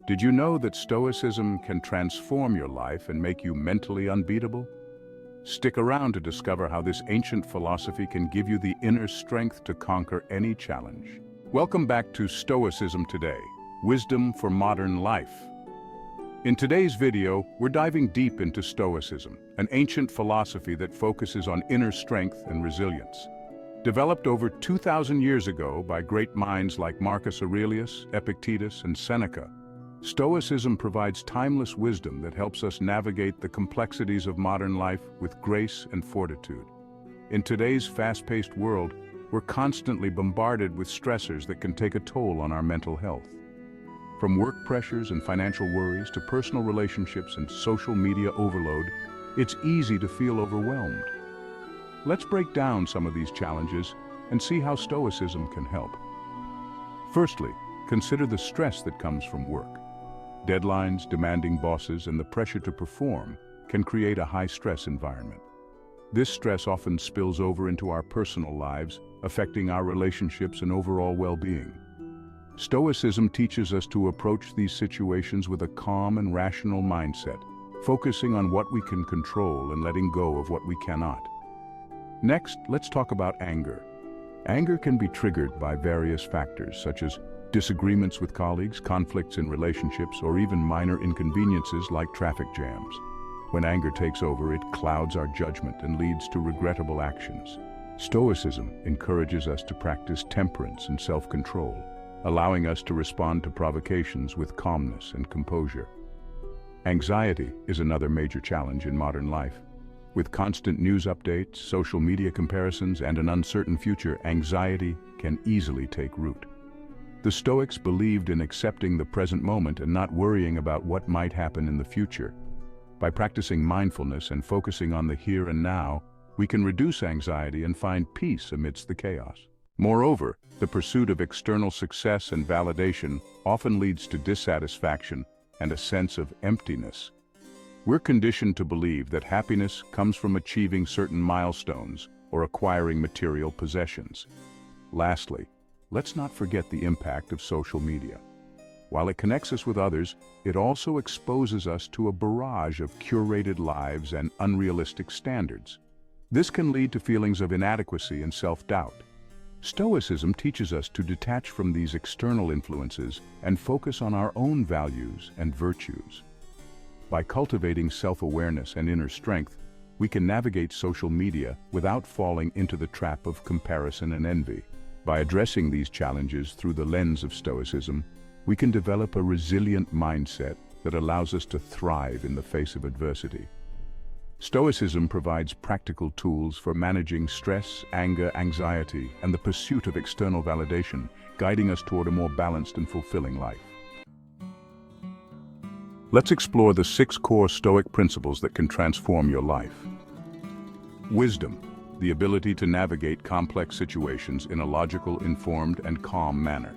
Did you know that Stoicism can transform your life and make you mentally unbeatable? Stick around to discover how this ancient philosophy can give you the inner strength to conquer any challenge. Welcome back to Stoicism Today, Wisdom for Modern Life. In today's video, we're diving deep into Stoicism, an ancient philosophy that focuses on inner strength and resilience. Developed over 2,000 years ago by great minds like Marcus Aurelius, Epictetus, and Seneca, Stoicism provides timeless wisdom that helps us navigate the complexities of modern life with grace and fortitude. In today's fast-paced world, we're constantly bombarded with stressors that can take a toll on our mental health. From work pressures and financial worries to personal relationships and social media overload, it's easy to feel overwhelmed. Let's break down some of these challenges and see how Stoicism can help. Firstly, consider the stress that comes from work. Deadlines, demanding bosses, and the pressure to perform can create a high-stress environment. This stress often spills over into our personal lives, affecting our relationships and overall well-being. Stoicism teaches us to approach these situations with a calm and rational mindset, focusing on what we can control and letting go of what we cannot. Next, let's talk about anger. Anger can be triggered by various factors, such as disagreements with colleagues, conflicts in relationships, or even minor inconveniences like traffic jams. When anger takes over, it clouds our judgment and leads to regrettable actions. Stoicism encourages us to practice temperance and self-control, allowing us to respond to provocations with calmness and composure. Anxiety is another major challenge in modern life. With constant news updates, social media comparisons, and an uncertain future, anxiety can easily take root. The Stoics believed in accepting the present moment and not worrying about what might happen in the future. By practicing mindfulness and focusing on the here and now, we can reduce anxiety and find peace amidst the chaos. Moreover, the pursuit of external success and validation often leads to dissatisfaction and a sense of emptiness. We're conditioned to believe that happiness comes from achieving certain milestones or acquiring material possessions. Lastly, let's not forget the impact of social media. While it connects us with others, it also exposes us to a barrage of curated lives and unrealistic standards. This can lead to feelings of inadequacy and self-doubt. Stoicism teaches us to detach from these external influences and focus on our own values and virtues. By cultivating self-awareness and inner strength, we can navigate social media without falling into the trap of comparison and envy. By addressing these challenges through the lens of Stoicism, we can develop a resilient mindset that allows us to thrive in the face of adversity. Stoicism provides practical tools for managing stress, anger, anxiety, and the pursuit of external validation, guiding us toward a more balanced and fulfilling life. Let's explore the 6 core Stoic principles that can transform your life. Wisdom, the ability to navigate complex situations in a logical, informed, and calm manner.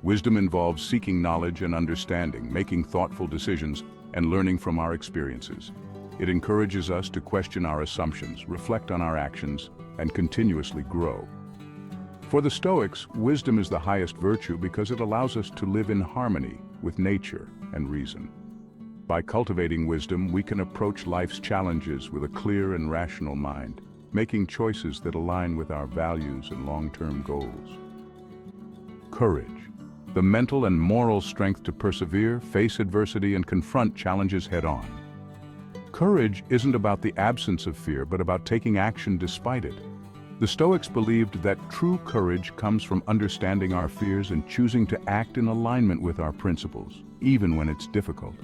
Wisdom involves seeking knowledge and understanding, making thoughtful decisions, and learning from our experiences. It encourages us to question our assumptions, reflect on our actions, and continuously grow. For the Stoics, wisdom is the highest virtue because it allows us to live in harmony with nature and reason. By cultivating wisdom, we can approach life's challenges with a clear and rational mind, making choices that align with our values and long-term goals. Courage, the mental and moral strength to persevere, face adversity, and confront challenges head-on. Courage isn't about the absence of fear, but about taking action despite it. The Stoics believed that true courage comes from understanding our fears and choosing to act in alignment with our principles, even when it's difficult.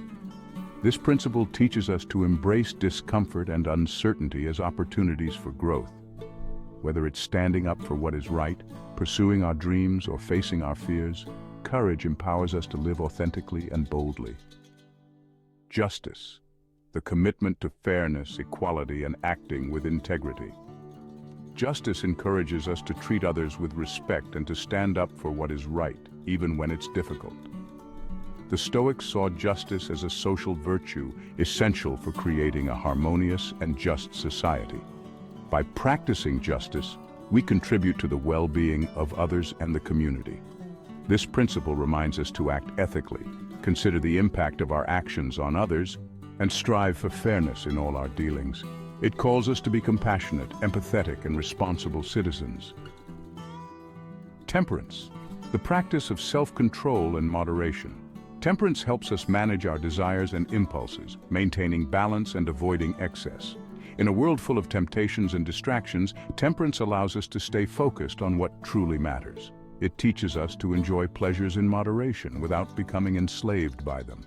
This principle teaches us to embrace discomfort and uncertainty as opportunities for growth. Whether it's standing up for what is right, pursuing our dreams, or facing our fears, courage empowers us to live authentically and boldly. Justice, the commitment to fairness, equality, and acting with integrity. Justice encourages us to treat others with respect and to stand up for what is right, even when it's difficult. The Stoics saw justice as a social virtue essential for creating a harmonious and just society. By practicing justice, we contribute to the well-being of others and the community. This principle reminds us to act ethically, consider the impact of our actions on others, and strive for fairness in all our dealings. It calls us to be compassionate, empathetic, and responsible citizens. Temperance, the practice of self-control and moderation. Temperance helps us manage our desires and impulses, maintaining balance and avoiding excess. In a world full of temptations and distractions, temperance allows us to stay focused on what truly matters. It teaches us to enjoy pleasures in moderation without becoming enslaved by them.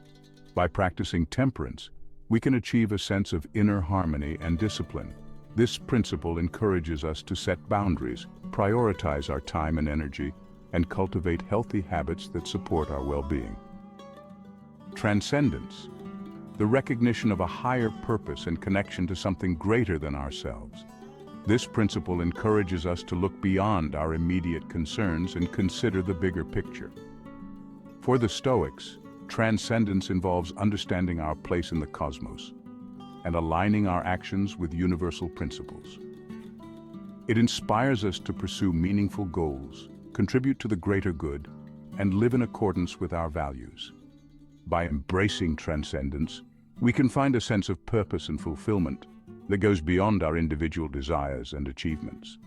By practicing temperance, we can achieve a sense of inner harmony and discipline. This principle encourages us to set boundaries, prioritize our time and energy, and cultivate healthy habits that support our well-being. Transcendence, the recognition of a higher purpose and connection to something greater than ourselves. This principle encourages us to look beyond our immediate concerns and consider the bigger picture. For the Stoics, transcendence involves understanding our place in the cosmos and aligning our actions with universal principles. It inspires us to pursue meaningful goals, contribute to the greater good, and live in accordance with our values. By embracing transcendence, we can find a sense of purpose and fulfillment that goes beyond our individual desires and achievements.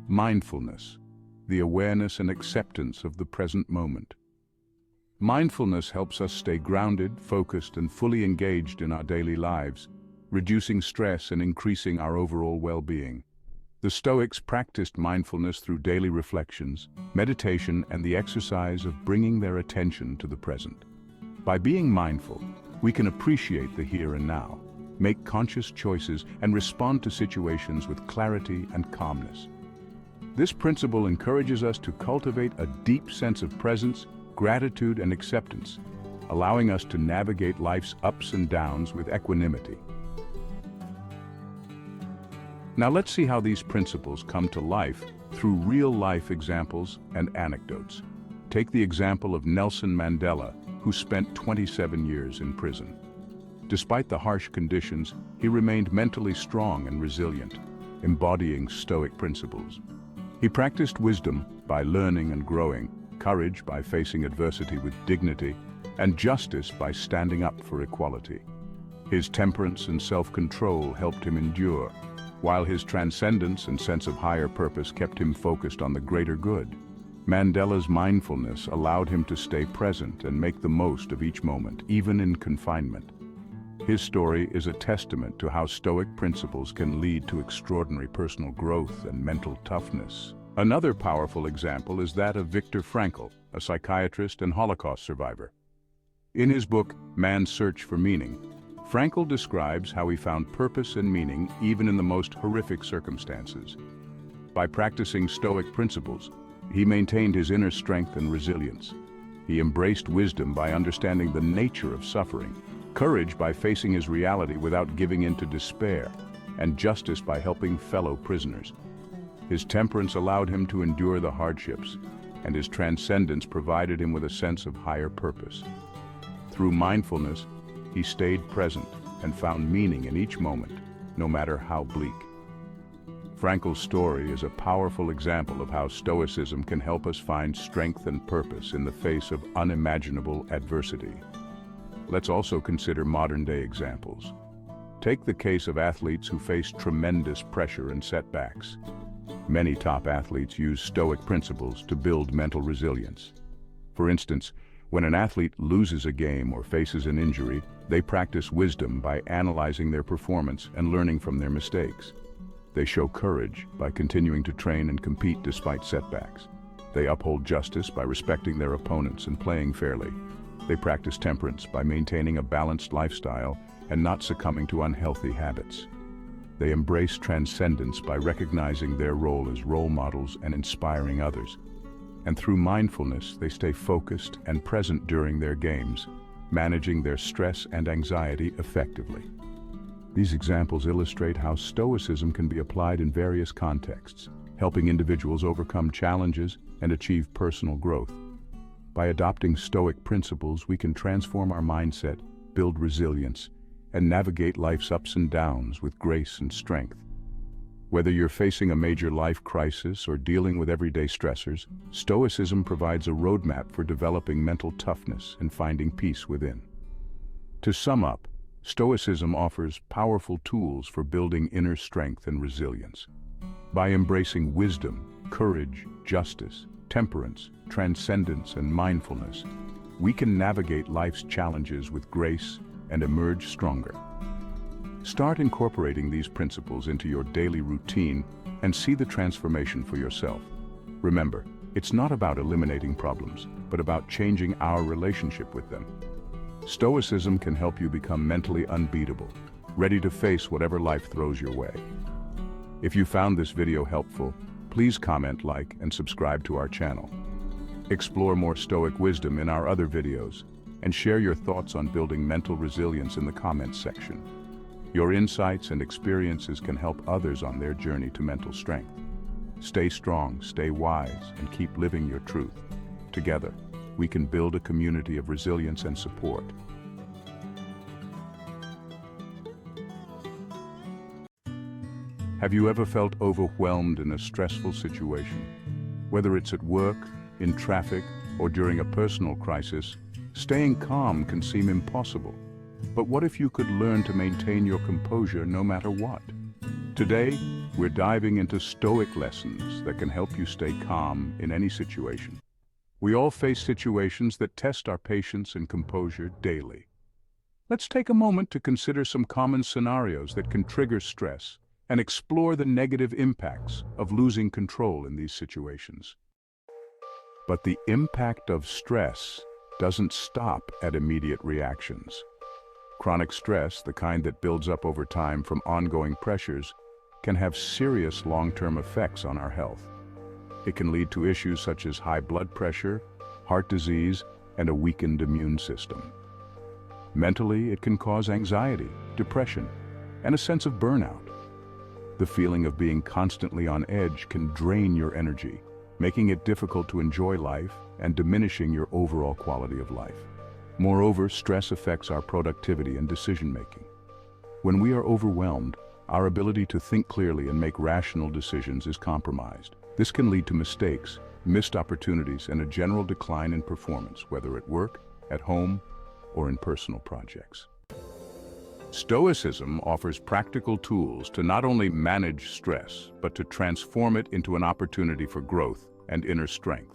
Mindfulness, the awareness and acceptance of the present moment. Mindfulness helps us stay grounded, focused, and fully engaged in our daily lives, reducing stress and increasing our overall well-being. The Stoics practiced mindfulness through daily reflections, meditation, and the exercise of bringing their attention to the present. By being mindful, we can appreciate the here and now, make conscious choices, and respond to situations with clarity and calmness. This principle encourages us to cultivate a deep sense of presence, gratitude, and acceptance, allowing us to navigate life's ups and downs with equanimity. Now let's see how these principles come to life through real-life examples and anecdotes. Take the example of Nelson Mandela, who spent 27 years in prison. Despite the harsh conditions, he remained mentally strong and resilient, embodying Stoic principles. He practiced wisdom by learning and growing, courage by facing adversity with dignity, and justice by standing up for equality. His temperance and self-control helped him endure, while his transcendence and sense of higher purpose kept him focused on the greater good. Mandela's mindfulness allowed him to stay present and make the most of each moment, even in confinement. His story is a testament to how Stoic principles can lead to extraordinary personal growth and mental toughness. Another powerful example is that of Viktor Frankl, a psychiatrist and Holocaust survivor. In his book, Man's Search for Meaning, Frankl describes how he found purpose and meaning even in the most horrific circumstances. By practicing Stoic principles, he maintained his inner strength and resilience. He embraced wisdom by understanding the nature of suffering, courage by facing his reality without giving in to despair, and justice by helping fellow prisoners. His temperance allowed him to endure the hardships, and his transcendence provided him with a sense of higher purpose. Through mindfulness, he stayed present and found meaning in each moment, no matter how bleak. Frankl's story is a powerful example of how Stoicism can help us find strength and purpose in the face of unimaginable adversity. Let's also consider modern-day examples. Take the case of athletes who face tremendous pressure and setbacks. Many top athletes use Stoic principles to build mental resilience. For instance, when an athlete loses a game or faces an injury, they practice wisdom by analyzing their performance and learning from their mistakes. They show courage by continuing to train and compete despite setbacks. They uphold justice by respecting their opponents and playing fairly. They practice temperance by maintaining a balanced lifestyle and not succumbing to unhealthy habits. They embrace transcendence by recognizing their role as role models and inspiring others. And through mindfulness, they stay focused and present during their games, managing their stress and anxiety effectively. These examples illustrate how Stoicism can be applied in various contexts, helping individuals overcome challenges and achieve personal growth. By adopting Stoic principles, we can transform our mindset, build resilience, and navigate life's ups and downs with grace and strength. Whether you're facing a major life crisis or dealing with everyday stressors, Stoicism provides a roadmap for developing mental toughness and finding peace within. To sum up, Stoicism offers powerful tools for building inner strength and resilience. By embracing wisdom, courage, justice, temperance, transcendence, and mindfulness, we can navigate life's challenges with grace and emerge stronger. Start incorporating these principles into your daily routine and see the transformation for yourself. Remember, it's not about eliminating problems, but about changing our relationship with them. Stoicism can help you become mentally unbeatable, ready to face whatever life throws your way. If you found this video helpful, please comment, like, and subscribe to our channel. Explore more Stoic wisdom in our other videos, and share your thoughts on building mental resilience in the comments section. Your insights and experiences can help others on their journey to mental strength. Stay strong, stay wise, and keep living your truth. Together, we can build a community of resilience and support. Have you ever felt overwhelmed in a stressful situation? Whether it's at work, in traffic, or during a personal crisis, staying calm can seem impossible. But what if you could learn to maintain your composure no matter what? Today, we're diving into Stoic lessons that can help you stay calm in any situation. We all face situations that test our patience and composure daily. Let's take a moment to consider some common scenarios that can trigger stress and explore the negative impacts of losing control in these situations. But the impact of stress doesn't stop at immediate reactions. Chronic stress, the kind that builds up over time from ongoing pressures, can have serious long-term effects on our health. It can lead to issues such as high blood pressure, heart disease, and a weakened immune system. Mentally, it can cause anxiety, depression, and a sense of burnout. The feeling of being constantly on edge can drain your energy, making it difficult to enjoy life and diminishing your overall quality of life. Moreover, stress affects our productivity and decision-making. When we are overwhelmed, our ability to think clearly and make rational decisions is compromised. This can lead to mistakes, missed opportunities, and a general decline in performance, whether at work, at home, or in personal projects. Stoicism offers practical tools to not only manage stress, but to transform it into an opportunity for growth and inner strength.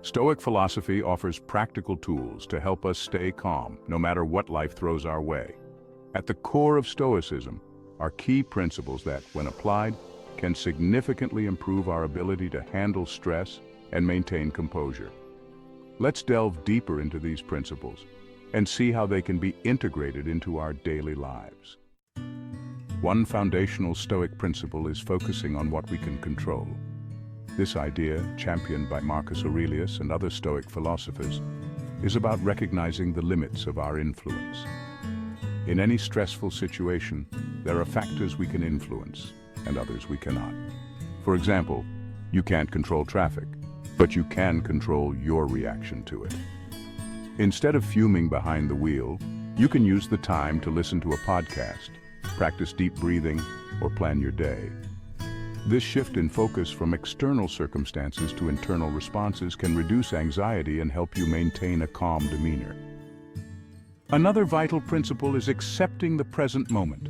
Stoic philosophy offers practical tools to help us stay calm, no matter what life throws our way. At the core of Stoicism are key principles that, when applied, can significantly improve our ability to handle stress and maintain composure. Let's delve deeper into these principles and see how they can be integrated into our daily lives. One foundational Stoic principle is focusing on what we can control. This idea, championed by Marcus Aurelius and other Stoic philosophers, is about recognizing the limits of our influence. In any stressful situation, there are factors we can influence and others we cannot. For example, you can't control traffic, but you can control your reaction to it. Instead of fuming behind the wheel, you can use the time to listen to a podcast, practice deep breathing, or plan your day. This shift in focus from external circumstances to internal responses can reduce anxiety and help you maintain a calm demeanor. Another vital principle is accepting the present moment.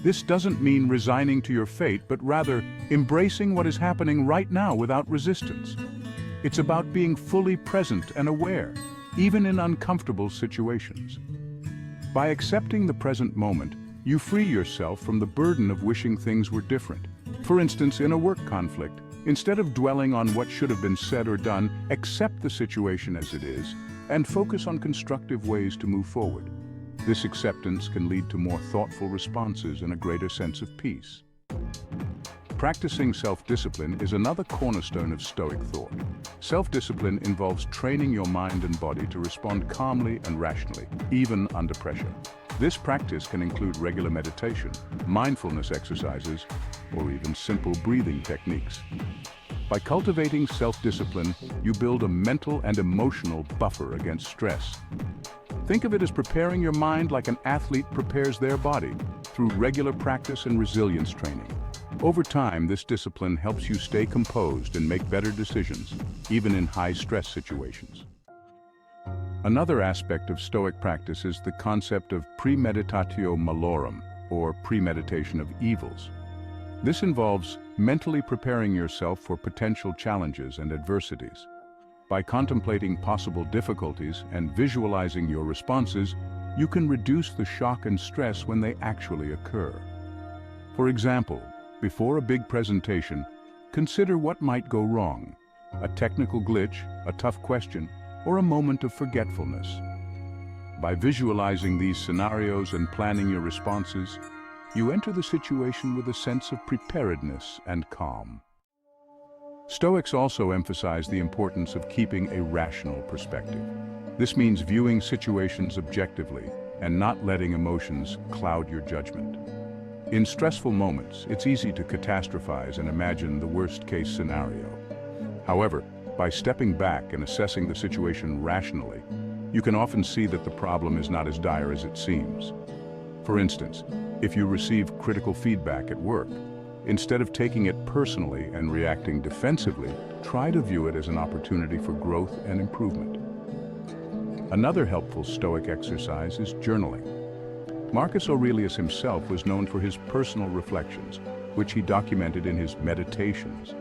This doesn't mean resigning to your fate, but rather embracing what is happening right now without resistance. It's about being fully present and aware, even in uncomfortable situations. By accepting the present moment, you free yourself from the burden of wishing things were different. For instance, in a work conflict, instead of dwelling on what should have been said or done, accept the situation as it is and focus on constructive ways to move forward. This acceptance can lead to more thoughtful responses and a greater sense of peace. Practicing self-discipline is another cornerstone of Stoic thought. Self-discipline involves training your mind and body to respond calmly and rationally, even under pressure. This practice can include regular meditation, mindfulness exercises, or even simple breathing techniques. By cultivating self-discipline, you build a mental and emotional buffer against stress. Think of it as preparing your mind like an athlete prepares their body through regular practice and resilience training. Over time, this discipline helps you stay composed and make better decisions, even in high-stress situations. Another aspect of Stoic practice is the concept of premeditatio malorum, or premeditation of evils. This involves mentally preparing yourself for potential challenges and adversities. By contemplating possible difficulties and visualizing your responses, you can reduce the shock and stress when they actually occur. For example, before a big presentation, consider what might go wrong: a technical glitch, a tough question, or a moment of forgetfulness. By visualizing these scenarios and planning your responses, you enter the situation with a sense of preparedness and calm. Stoics also emphasize the importance of keeping a rational perspective. This means viewing situations objectively and not letting emotions cloud your judgment. In stressful moments, it's easy to catastrophize and imagine the worst-case scenario. However, by stepping back and assessing the situation rationally, you can often see that the problem is not as dire as it seems. For instance, if you receive critical feedback at work, instead of taking it personally and reacting defensively, try to view it as an opportunity for growth and improvement. Another helpful Stoic exercise is journaling. Marcus Aurelius himself was known for his personal reflections, which he documented in his Meditations.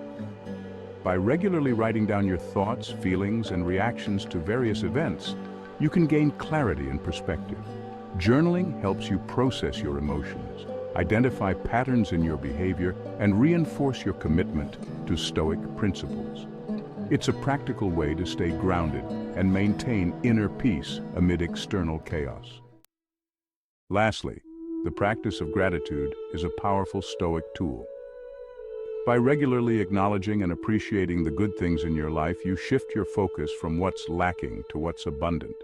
By regularly writing down your thoughts, feelings, and reactions to various events, you can gain clarity and perspective. Journaling helps you process your emotions, identify patterns in your behavior, and reinforce your commitment to Stoic principles. It's a practical way to stay grounded and maintain inner peace amid external chaos. Lastly, the practice of gratitude is a powerful Stoic tool. By regularly acknowledging and appreciating the good things in your life, you shift your focus from what's lacking to what's abundant.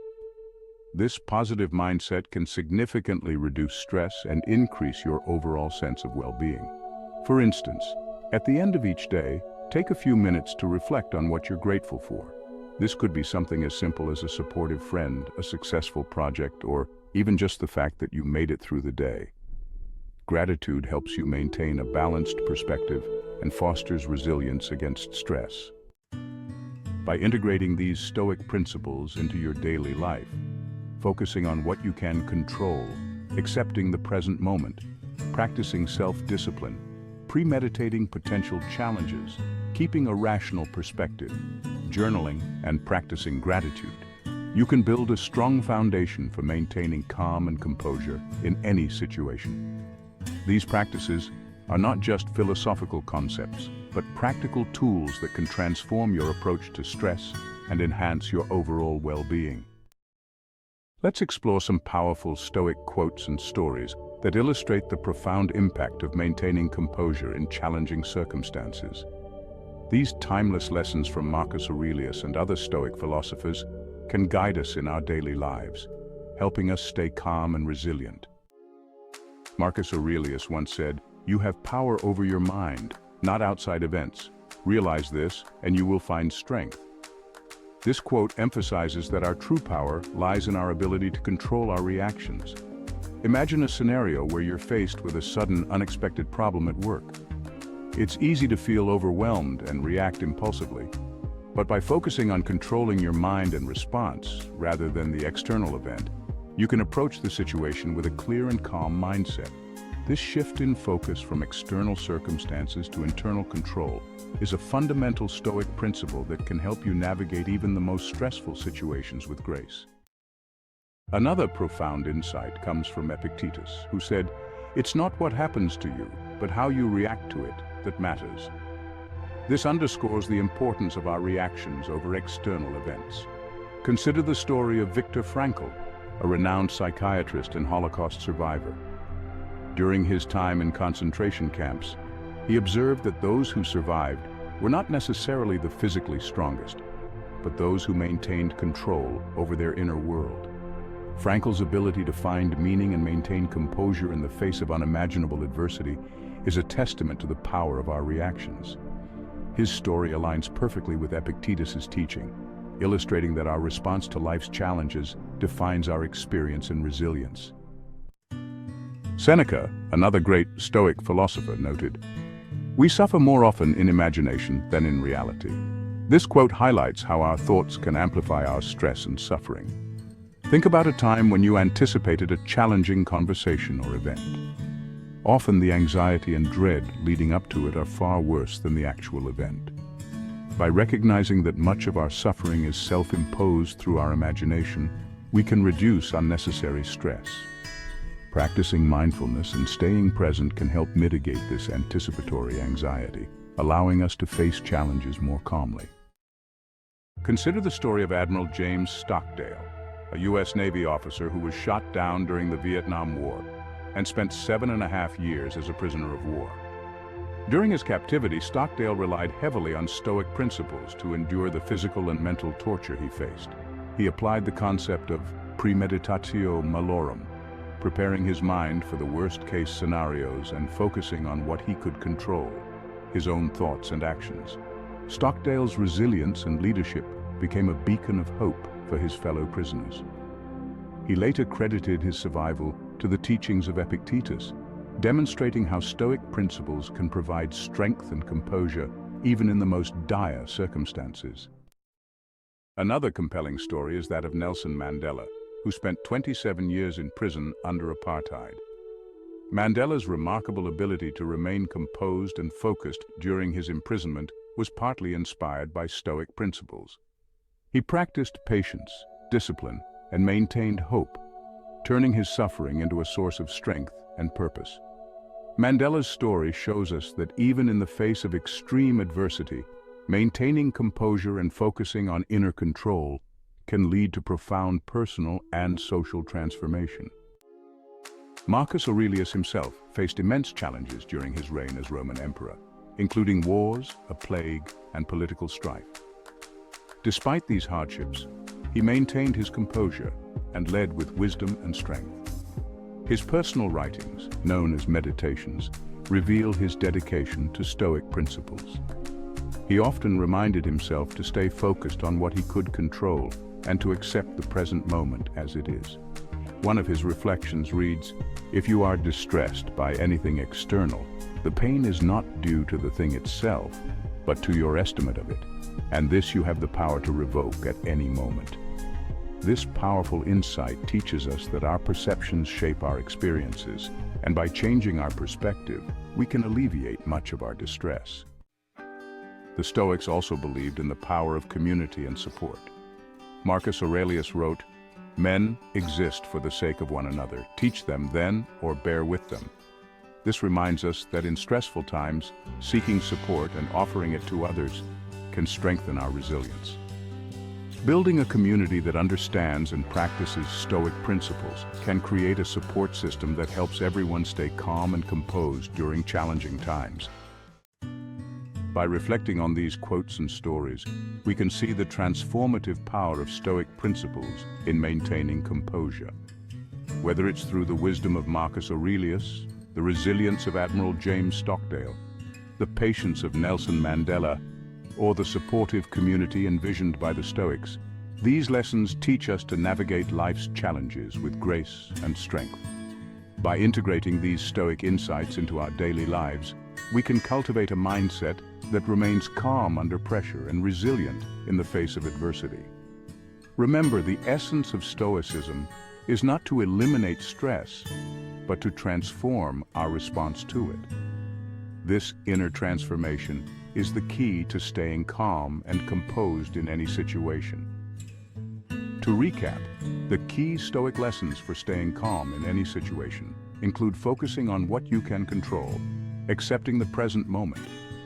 This positive mindset can significantly reduce stress and increase your overall sense of well-being. For instance, at the end of each day, take a few minutes to reflect on what you're grateful for. This could be something as simple as a supportive friend, a successful project, or even just the fact that you made it through the day. Gratitude helps you maintain a balanced perspective and fosters resilience against stress. By integrating these Stoic principles into your daily life, focusing on what you can control, accepting the present moment, practicing self-discipline, premeditating potential challenges, keeping a rational perspective, journaling, and practicing gratitude, you can build a strong foundation for maintaining calm and composure in any situation. These practices are not just philosophical concepts, but practical tools that can transform your approach to stress and enhance your overall well-being. Let's explore some powerful Stoic quotes and stories that illustrate the profound impact of maintaining composure in challenging circumstances. These timeless lessons from Marcus Aurelius and other Stoic philosophers can guide us in our daily lives, helping us stay calm and resilient. Marcus Aurelius once said, "You have power over your mind, not outside events. Realize this, and you will find strength." This quote emphasizes that our true power lies in our ability to control our reactions. Imagine a scenario where you're faced with a sudden, unexpected problem at work. It's easy to feel overwhelmed and react impulsively. But by focusing on controlling your mind and response, rather than the external event, you can approach the situation with a clear and calm mindset. This shift in focus from external circumstances to internal control is a fundamental Stoic principle that can help you navigate even the most stressful situations with grace. Another profound insight comes from Epictetus, who said, "It's not what happens to you, but how you react to it that matters." This underscores the importance of our reactions over external events. Consider the story of Viktor Frankl, a renowned psychiatrist and Holocaust survivor. During his time in concentration camps, he observed that those who survived were not necessarily the physically strongest, but those who maintained control over their inner world. Frankl's ability to find meaning and maintain composure in the face of unimaginable adversity is a testament to the power of our reactions. His story aligns perfectly with Epictetus's teaching, illustrating that our response to life's challenges defines our experience and resilience. Seneca, another great Stoic philosopher, noted, We suffer more often in imagination than in reality. This quote highlights how our thoughts can amplify our stress and suffering. Think about a time when you anticipated a challenging conversation or event. Often the anxiety and dread leading up to it are far worse than the actual event. By recognizing that much of our suffering is self-imposed through our imagination, we can reduce unnecessary stress. Practicing mindfulness and staying present can help mitigate this anticipatory anxiety, allowing us to face challenges more calmly. Consider the story of Admiral James Stockdale, a U.S. Navy officer who was shot down during the Vietnam War and spent 7.5 years as a prisoner of war. During his captivity, Stockdale relied heavily on Stoic principles to endure the physical and mental torture he faced. He applied the concept of premeditatio malorum, preparing his mind for the worst-case scenarios and focusing on what he could control, his own thoughts and actions. Stockdale's resilience and leadership became a beacon of hope for his fellow prisoners. He later credited his survival to the teachings of Epictetus, demonstrating how Stoic principles can provide strength and composure even in the most dire circumstances. Another compelling story is that of Nelson Mandela, who spent 27 years in prison under apartheid. Mandela's remarkable ability to remain composed and focused during his imprisonment was partly inspired by Stoic principles. He practiced patience, discipline, and maintained hope, turning his suffering into a source of strength and purpose. Mandela's story shows us that even in the face of extreme adversity, maintaining composure and focusing on inner control can lead to profound personal and social transformation. Marcus Aurelius himself faced immense challenges during his reign as Roman emperor, including wars, a plague, and political strife. Despite these hardships, he maintained his composure and led with wisdom and strength. His personal writings, known as meditations, reveal his dedication to Stoic principles. He often reminded himself to stay focused on what he could control and to accept the present moment as it is. One of his reflections reads, "If you are distressed by anything external, the pain is not due to the thing itself, but to your estimate of it, and this you have the power to revoke at any moment." This powerful insight teaches us that our perceptions shape our experiences, and by changing our perspective, we can alleviate much of our distress. The Stoics also believed in the power of community and support. Marcus Aurelius wrote, "Men exist for the sake of one another. Teach them then or bear with them." This reminds us that in stressful times, seeking support and offering it to others can strengthen our resilience. Building a community that understands and practices Stoic principles can create a support system that helps everyone stay calm and composed during challenging times. By reflecting on these quotes and stories, we can see the transformative power of Stoic principles in maintaining composure. Whether it's through the wisdom of Marcus Aurelius, the resilience of Admiral James Stockdale, the patience of Nelson Mandela, or the supportive community envisioned by the Stoics, these lessons teach us to navigate life's challenges with grace and strength. By integrating these Stoic insights into our daily lives, we can cultivate a mindset that remains calm under pressure and resilient in the face of adversity. Remember, the essence of Stoicism is not to eliminate stress, but to transform our response to it. This inner transformation is the key to staying calm and composed in any situation. To recap, the key Stoic lessons for staying calm in any situation include focusing on what you can control, accepting the present moment,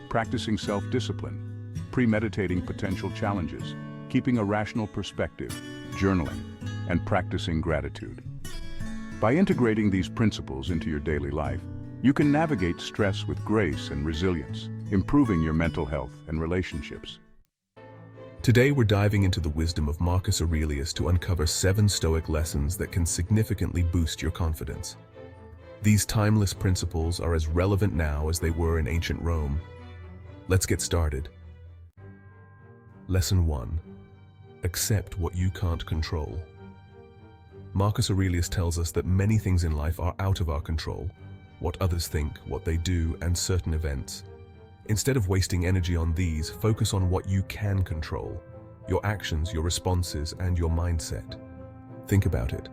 practicing self-discipline, premeditating potential challenges, keeping a rational perspective, journaling, and practicing gratitude. By integrating these principles into your daily life, you can navigate stress with grace and resilience, improving your mental health and relationships. Today we're diving into the wisdom of Marcus Aurelius to uncover 7 Stoic lessons that can significantly boost your confidence. These timeless principles are as relevant now as they were in ancient Rome. Let's get started. Lesson 1. Accept what you can't control. Marcus Aurelius tells us that many things in life are out of our control. What others think, what they do, and certain events. Instead of wasting energy on these, focus on what you can control: your actions, your responses, and your mindset. Think about it.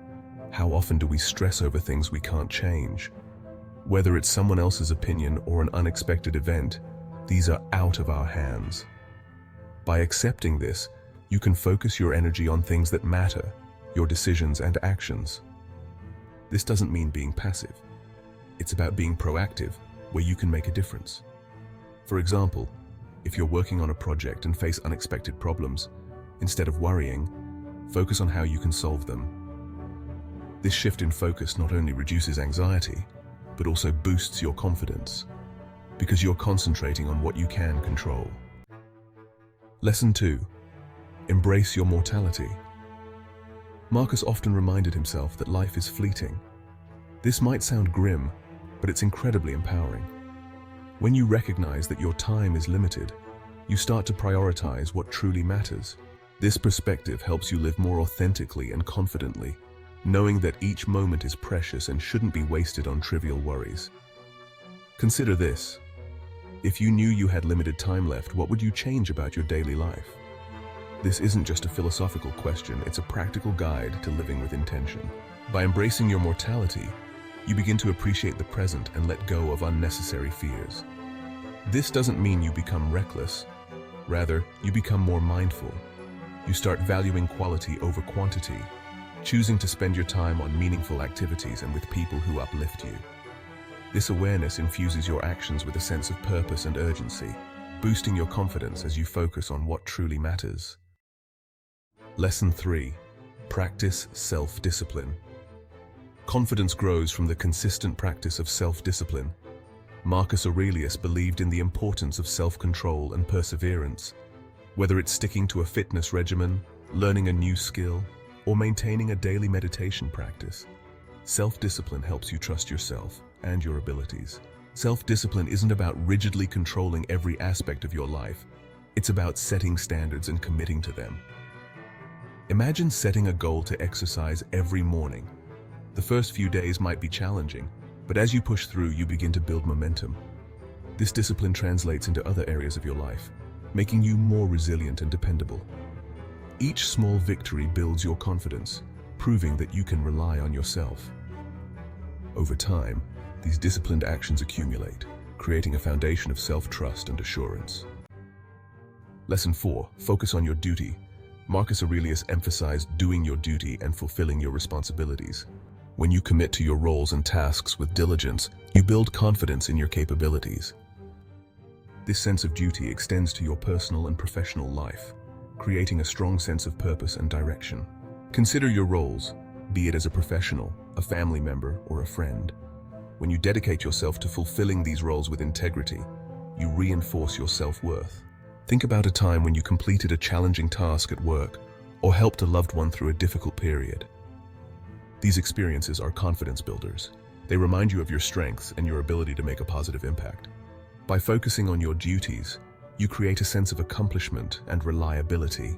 How often do we stress over things we can't change? Whether it's someone else's opinion or an unexpected event, these are out of our hands. By accepting this, you can focus your energy on things that matter, your decisions and actions. This doesn't mean being passive. It's about being proactive, where you can make a difference. For example, if you're working on a project and face unexpected problems, instead of worrying, focus on how you can solve them. This shift in focus not only reduces anxiety, but also boosts your confidence, because you're concentrating on what you can control. Lesson 2. Embrace your mortality. Marcus often reminded himself that life is fleeting. This might sound grim, but it's incredibly empowering. When you recognize that your time is limited, you start to prioritize what truly matters. This perspective helps you live more authentically and confidently, knowing that each moment is precious and shouldn't be wasted on trivial worries. Consider this. If you knew you had limited time left, what would you change about your daily life? This isn't just a philosophical question, it's a practical guide to living with intention. By embracing your mortality, you begin to appreciate the present and let go of unnecessary fears. This doesn't mean you become reckless. Rather, you become more mindful. You start valuing quality over quantity, choosing to spend your time on meaningful activities and with people who uplift you. This awareness infuses your actions with a sense of purpose and urgency, boosting your confidence as you focus on what truly matters. Lesson 3. Practice self-discipline. Confidence grows from the consistent practice of self-discipline. Marcus Aurelius believed in the importance of self-control and perseverance. Whether it's sticking to a fitness regimen, learning a new skill, or maintaining a daily meditation practice, self-discipline helps you trust yourself and your abilities. Self-discipline isn't about rigidly controlling every aspect of your life. It's about setting standards and committing to them. Imagine setting a goal to exercise every morning. The first few days might be challenging, but as you push through, you begin to build momentum. This discipline translates into other areas of your life, making you more resilient and dependable. Each small victory builds your confidence, proving that you can rely on yourself. Over time, these disciplined actions accumulate, creating a foundation of self-trust and assurance. Lesson 4. Focus on your duty. Marcus Aurelius emphasized doing your duty and fulfilling your responsibilities. When you commit to your roles and tasks with diligence, you build confidence in your capabilities. This sense of duty extends to your personal and professional life, creating a strong sense of purpose and direction. Consider your roles, be it as a professional, a family member, or a friend. When you dedicate yourself to fulfilling these roles with integrity, you reinforce your self-worth. Think about a time when you completed a challenging task at work or helped a loved one through a difficult period. These experiences are confidence builders. They remind you of your strengths and your ability to make a positive impact. By focusing on your duties, you create a sense of accomplishment and reliability,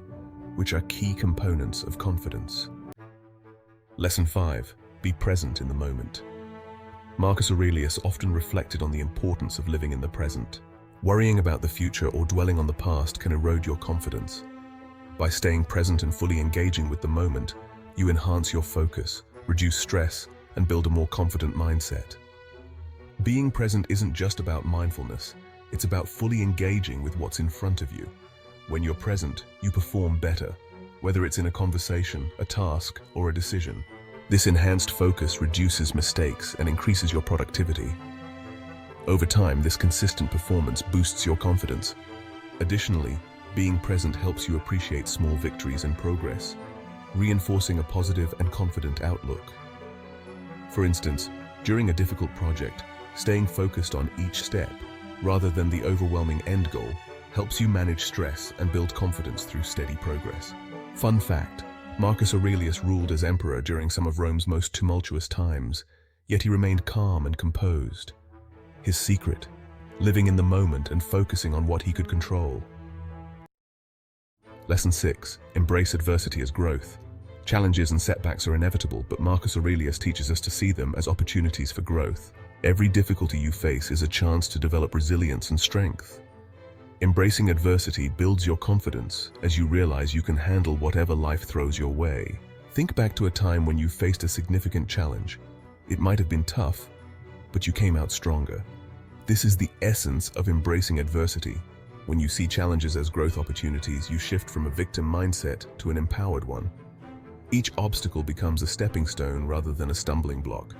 which are key components of confidence. Lesson 5. Be present in the moment. Marcus Aurelius often reflected on the importance of living in the present. Worrying about the future or dwelling on the past can erode your confidence. By staying present and fully engaging with the moment, you enhance your focus, reduce stress, and build a more confident mindset. Being present isn't just about mindfulness, it's about fully engaging with what's in front of you. When you're present, you perform better, whether it's in a conversation, a task, or a decision. This enhanced focus reduces mistakes and increases your productivity. Over time, this consistent performance boosts your confidence. Additionally, being present helps you appreciate small victories and progress, reinforcing a positive and confident outlook. For instance, during a difficult project, staying focused on each step, rather than the overwhelming end goal, helps you manage stress and build confidence through steady progress. Fun fact: Marcus Aurelius ruled as emperor during some of Rome's most tumultuous times, yet he remained calm and composed. His secret: living in the moment and focusing on what he could control. Lesson 6. Embrace adversity as growth. Challenges and setbacks are inevitable, but Marcus Aurelius teaches us to see them as opportunities for growth. Every difficulty you face is a chance to develop resilience and strength. Embracing adversity builds your confidence as you realize you can handle whatever life throws your way. Think back to a time when you faced a significant challenge. It might have been tough, but you came out stronger. This is the essence of embracing adversity. When you see challenges as growth opportunities, you shift from a victim mindset to an empowered one. Each obstacle becomes a stepping stone rather than a stumbling block.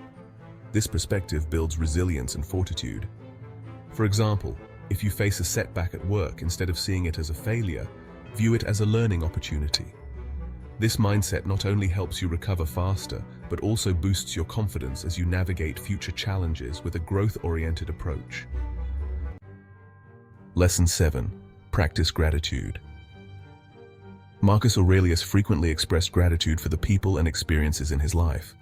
This perspective builds resilience and fortitude. For example, if you face a setback at work, instead of seeing it as a failure, view it as a learning opportunity. This mindset not only helps you recover faster, but also boosts your confidence as you navigate future challenges with a growth-oriented approach. Lesson 7. Practice gratitude. Marcus Aurelius frequently expressed gratitude for the people and experiences in his life.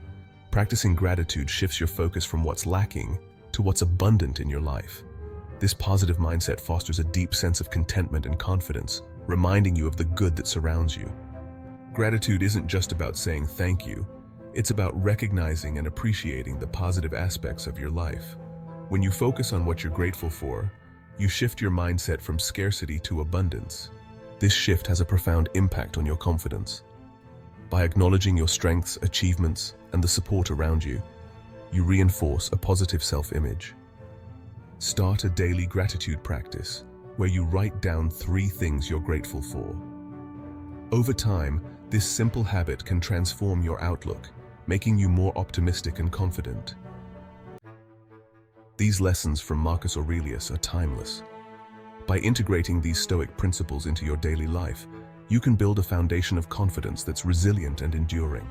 Practicing gratitude shifts your focus from what's lacking to what's abundant in your life. This positive mindset fosters a deep sense of contentment and confidence, reminding you of the good that surrounds you. Gratitude isn't just about saying thank you, it's about recognizing and appreciating the positive aspects of your life. When you focus on what you're grateful for, you shift your mindset from scarcity to abundance. This shift has a profound impact on your confidence. By acknowledging your strengths, achievements, and the support around you, you reinforce a positive self-image. Start a daily gratitude practice where you write down 3 things you're grateful for. Over time, this simple habit can transform your outlook, making you more optimistic and confident. These lessons from Marcus Aurelius are timeless. By integrating these Stoic principles into your daily life, you can build a foundation of confidence that's resilient and enduring.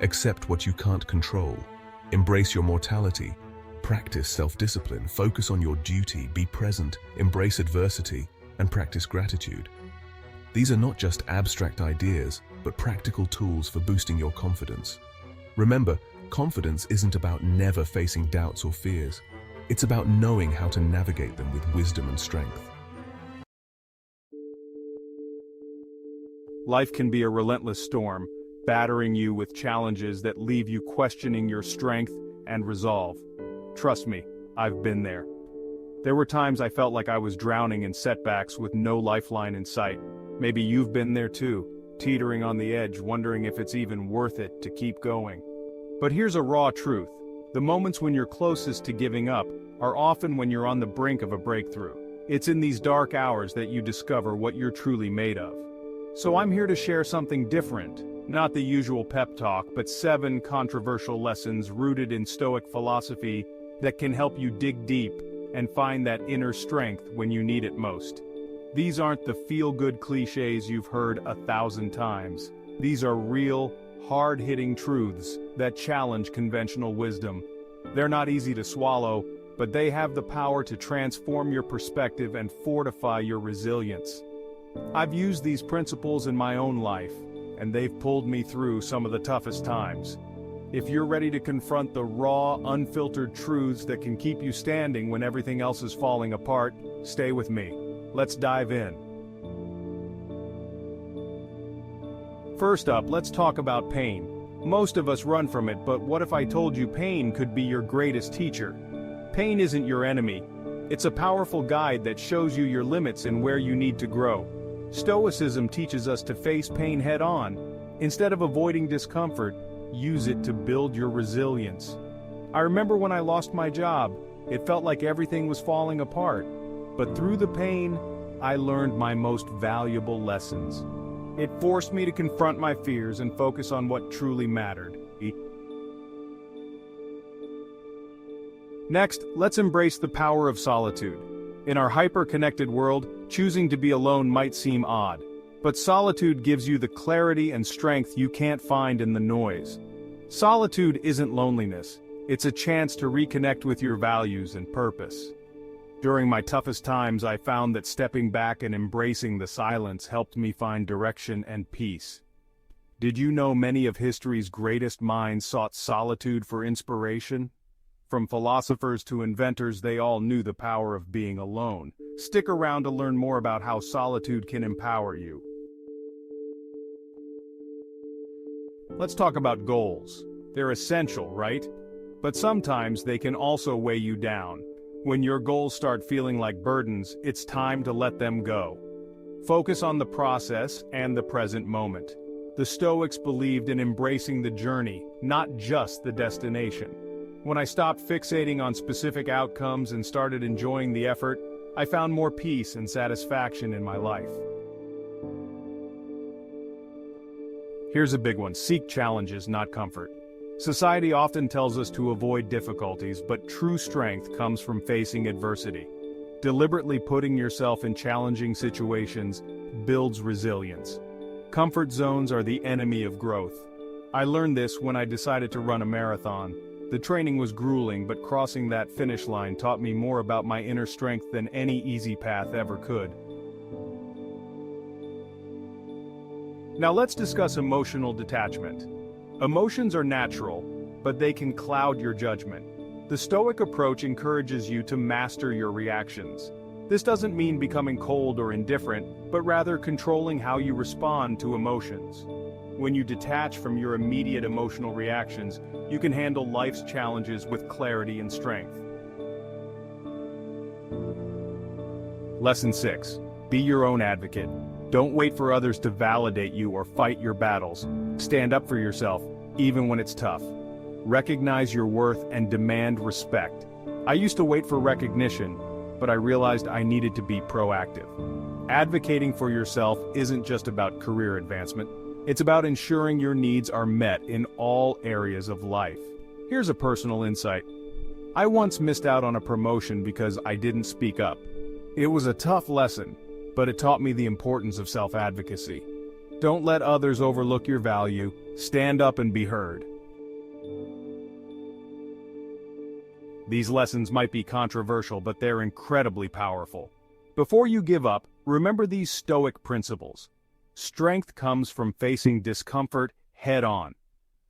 Accept what you can't control, embrace your mortality, practice self-discipline, focus on your duty, be present, embrace adversity, and practice gratitude. These are not just abstract ideas, but practical tools for boosting your confidence. Remember, confidence isn't about never facing doubts or fears. It's about knowing how to navigate them with wisdom and strength. Life can be a relentless storm, battering you with challenges that leave you questioning your strength and resolve. Trust me, I've been there. There were times I felt like I was drowning in setbacks with no lifeline in sight. Maybe you've been there too, teetering on the edge, wondering if it's even worth it to keep going. But here's a raw truth. The moments when you're closest to giving up are often when you're on the brink of a breakthrough. It's in these dark hours that you discover what you're truly made of. So I'm here to share something different, not the usual pep talk, but 7 controversial lessons rooted in Stoic philosophy that can help you dig deep and find that inner strength when you need it most. These aren't the feel-good cliches you've heard 1,000 times. These are real, hard-hitting truths that challenge conventional wisdom. They're not easy to swallow, but they have the power to transform your perspective and fortify your resilience. I've used these principles in my own life, and they've pulled me through some of the toughest times. If you're ready to confront the raw, unfiltered truths that can keep you standing when everything else is falling apart, stay with me. Let's dive in. First up, let's talk about pain. Most of us run from it, but what if I told you pain could be your greatest teacher? Pain isn't your enemy. It's a powerful guide that shows you your limits and where you need to grow. Stoicism teaches us to face pain head-on. Instead of avoiding discomfort, use it to build your resilience. I remember when I lost my job, it felt like everything was falling apart. But through the pain, I learned my most valuable lessons. It forced me to confront my fears and focus on what truly mattered. Next, let's embrace the power of solitude. In our hyper-connected world, choosing to be alone might seem odd. But solitude gives you the clarity and strength you can't find in the noise. Solitude isn't loneliness. It's a chance to reconnect with your values and purpose. During my toughest times, I found that stepping back and embracing the silence helped me find direction and peace. Did you know many of history's greatest minds sought solitude for inspiration? From philosophers to inventors, they all knew the power of being alone. Stick around to learn more about how solitude can empower you. Let's talk about goals. They're essential, right? But sometimes they can also weigh you down. When your goals start feeling like burdens, it's time to let them go. Focus on the process and the present moment. The Stoics believed in embracing the journey, not just the destination. When I stopped fixating on specific outcomes and started enjoying the effort, I found more peace and satisfaction in my life. Here's a big one: seek challenges, not comfort. Society often tells us to avoid difficulties, but true strength comes from facing adversity. Deliberately putting yourself in challenging situations builds resilience. Comfort zones are the enemy of growth. I learned this when I decided to run a marathon. The training was grueling, but crossing that finish line taught me more about my inner strength than any easy path ever could. Now let's discuss emotional detachment. Emotions are natural, but they can cloud your judgment. The Stoic approach encourages you to master your reactions. This doesn't mean becoming cold or indifferent, but rather controlling how you respond to emotions. When you detach from your immediate emotional reactions, you can handle life's challenges with clarity and strength. Lesson 6. Be your own advocate. Don't wait for others to validate you or fight your battles. Stand up for yourself, even when it's tough. Recognize your worth and demand respect. I used to wait for recognition, but I realized I needed to be proactive. Advocating for yourself isn't just about career advancement. It's about ensuring your needs are met in all areas of life. Here's a personal insight. I once missed out on a promotion because I didn't speak up. It was a tough lesson, but it taught me the importance of self-advocacy. Don't let others overlook your value. Stand up and be heard. These lessons might be controversial, but they're incredibly powerful. Before you give up, remember these Stoic principles. Strength comes from facing discomfort head-on.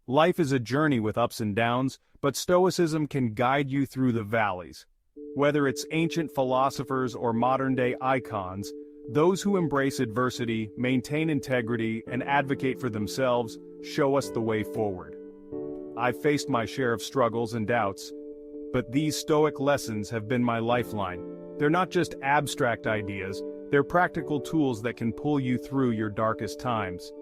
Life is a journey with ups and downs, but Stoicism can guide you through the valleys. Whether it's ancient philosophers or modern-day icons, those who embrace adversity, maintain integrity, and advocate for themselves show us the way forward. I've faced my share of struggles and doubts, but these Stoic lessons have been my lifeline. They're not just abstract ideas, they're practical tools that can pull you through your darkest times.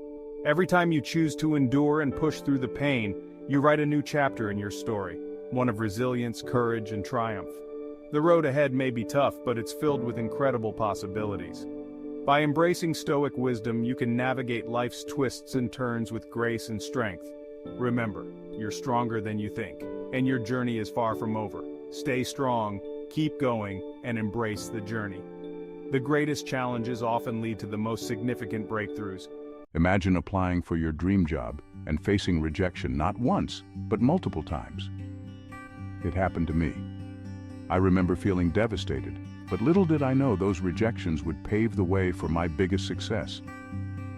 Every time you choose to endure and push through the pain, you write a new chapter in your story, one of resilience, courage, and triumph. The road ahead may be tough, but it's filled with incredible possibilities. By embracing Stoic wisdom, you can navigate life's twists and turns with grace and strength. Remember, you're stronger than you think, and your journey is far from over. Stay strong, keep going, and embrace the journey. The greatest challenges often lead to the most significant breakthroughs. Imagine applying for your dream job and facing rejection not once, but multiple times. It happened to me. I remember feeling devastated, but little did I know those rejections would pave the way for my biggest success.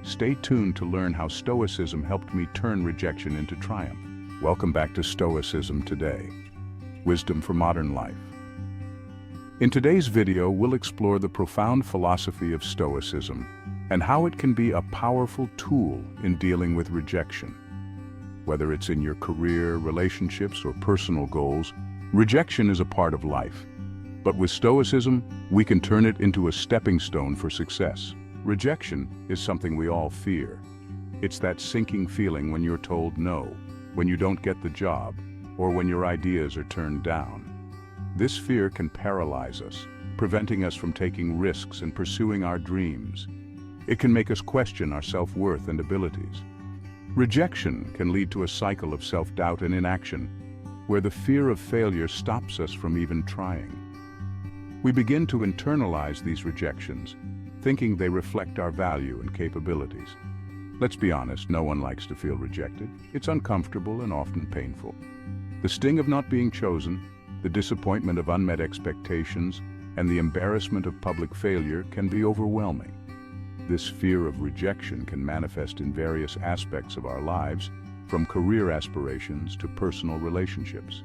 Stay tuned to learn how Stoicism helped me turn rejection into triumph. Welcome back to Stoicism Today, Wisdom for Modern Life. In today's video, we'll explore the profound philosophy of Stoicism and how it can be a powerful tool in dealing with rejection. Whether it's in your career, relationships, or personal goals, rejection is a part of life. But with Stoicism, we can turn it into a stepping stone for success. Rejection is something we all fear. It's that sinking feeling when you're told no, when you don't get the job, or when your ideas are turned down. This fear can paralyze us, preventing us from taking risks and pursuing our dreams. It can make us question our self-worth and abilities. Rejection can lead to a cycle of self-doubt and inaction, where the fear of failure stops us from even trying. We begin to internalize these rejections, thinking they reflect our value and capabilities. Let's be honest, no one likes to feel rejected. It's uncomfortable and often painful. The sting of not being chosen, the disappointment of unmet expectations, and the embarrassment of public failure can be overwhelming. This fear of rejection can manifest in various aspects of our lives, from career aspirations to personal relationships.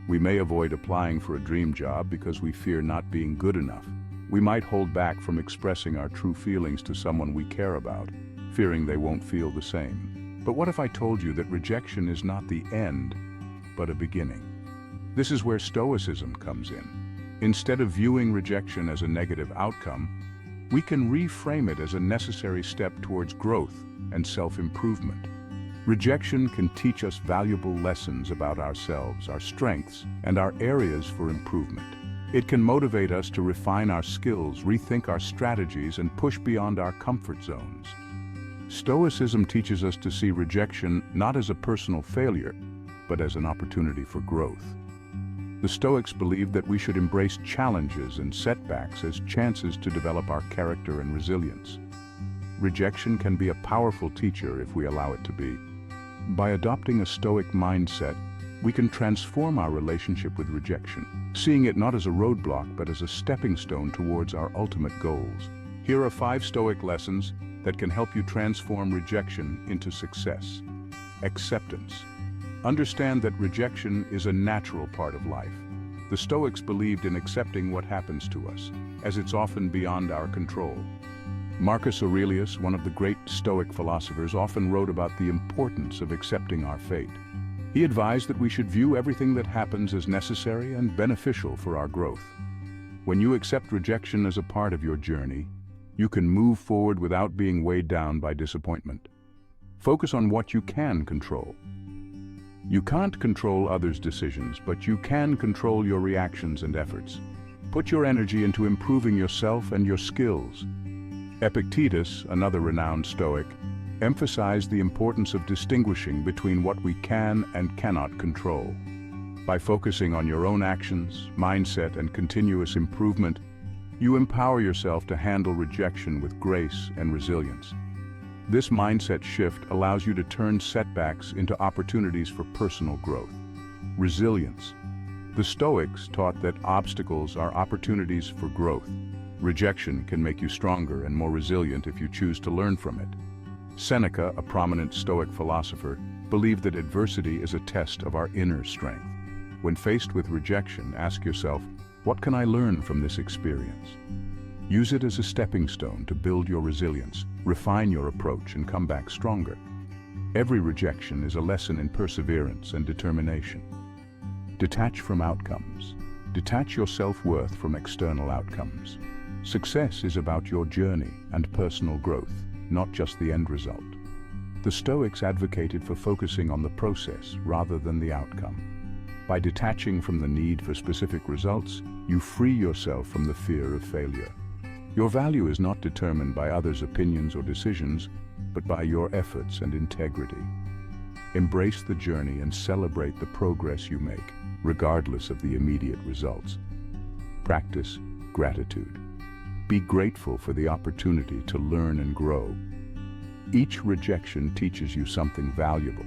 We may avoid applying for a dream job because we fear not being good enough. We might hold back from expressing our true feelings to someone we care about, fearing they won't feel the same. But what if I told you that rejection is not the end, but a beginning? This is where Stoicism comes in. Instead of viewing rejection as a negative outcome, we can reframe it as a necessary step towards growth and self-improvement. Rejection can teach us valuable lessons about ourselves, our strengths, and our areas for improvement. It can motivate us to refine our skills, rethink our strategies, and push beyond our comfort zones. Stoicism teaches us to see rejection not as a personal failure, but as an opportunity for growth. The Stoics believed that we should embrace challenges and setbacks as chances to develop our character and resilience. Rejection can be a powerful teacher if we allow it to be. By adopting a Stoic mindset, we can transform our relationship with rejection, seeing it not as a roadblock but as a stepping stone towards our ultimate goals. Here are 5 Stoic lessons that can help you transform rejection into success. Acceptance. Understand that rejection is a natural part of life. The Stoics believed in accepting what happens to us, as it's often beyond our control. Marcus Aurelius, one of the great Stoic philosophers, often wrote about the importance of accepting our fate. He advised that we should view everything that happens as necessary and beneficial for our growth. When you accept rejection as a part of your journey, you can move forward without being weighed down by disappointment. Focus on what you can control. You can't control others' decisions, but you can control your reactions and efforts. Put your energy into improving yourself and your skills. Epictetus, another renowned Stoic, emphasized the importance of distinguishing between what we can and cannot control. By focusing on your own actions, mindset, and continuous improvement, you empower yourself to handle rejection with grace and resilience. This mindset shift allows you to turn setbacks into opportunities for personal growth. Resilience. The Stoics taught that obstacles are opportunities for growth. Rejection can make you stronger and more resilient if you choose to learn from it. Seneca, a prominent Stoic philosopher, believed that adversity is a test of our inner strength. When faced with rejection, ask yourself, what can I learn from this experience? Use it as a stepping stone to build your resilience, refine your approach, and come back stronger. Every rejection is a lesson in perseverance and determination. Detach from outcomes. Detach your self-worth from external outcomes. Success is about your journey and personal growth, not just the end result. The Stoics advocated for focusing on the process rather than the outcome. By detaching from the need for specific results, you free yourself from the fear of failure. Your value is not determined by others' opinions or decisions, but by your efforts and integrity. Embrace the journey and celebrate the progress you make, regardless of the immediate results. Practice gratitude. Be grateful for the opportunity to learn and grow. Each rejection teaches you something valuable,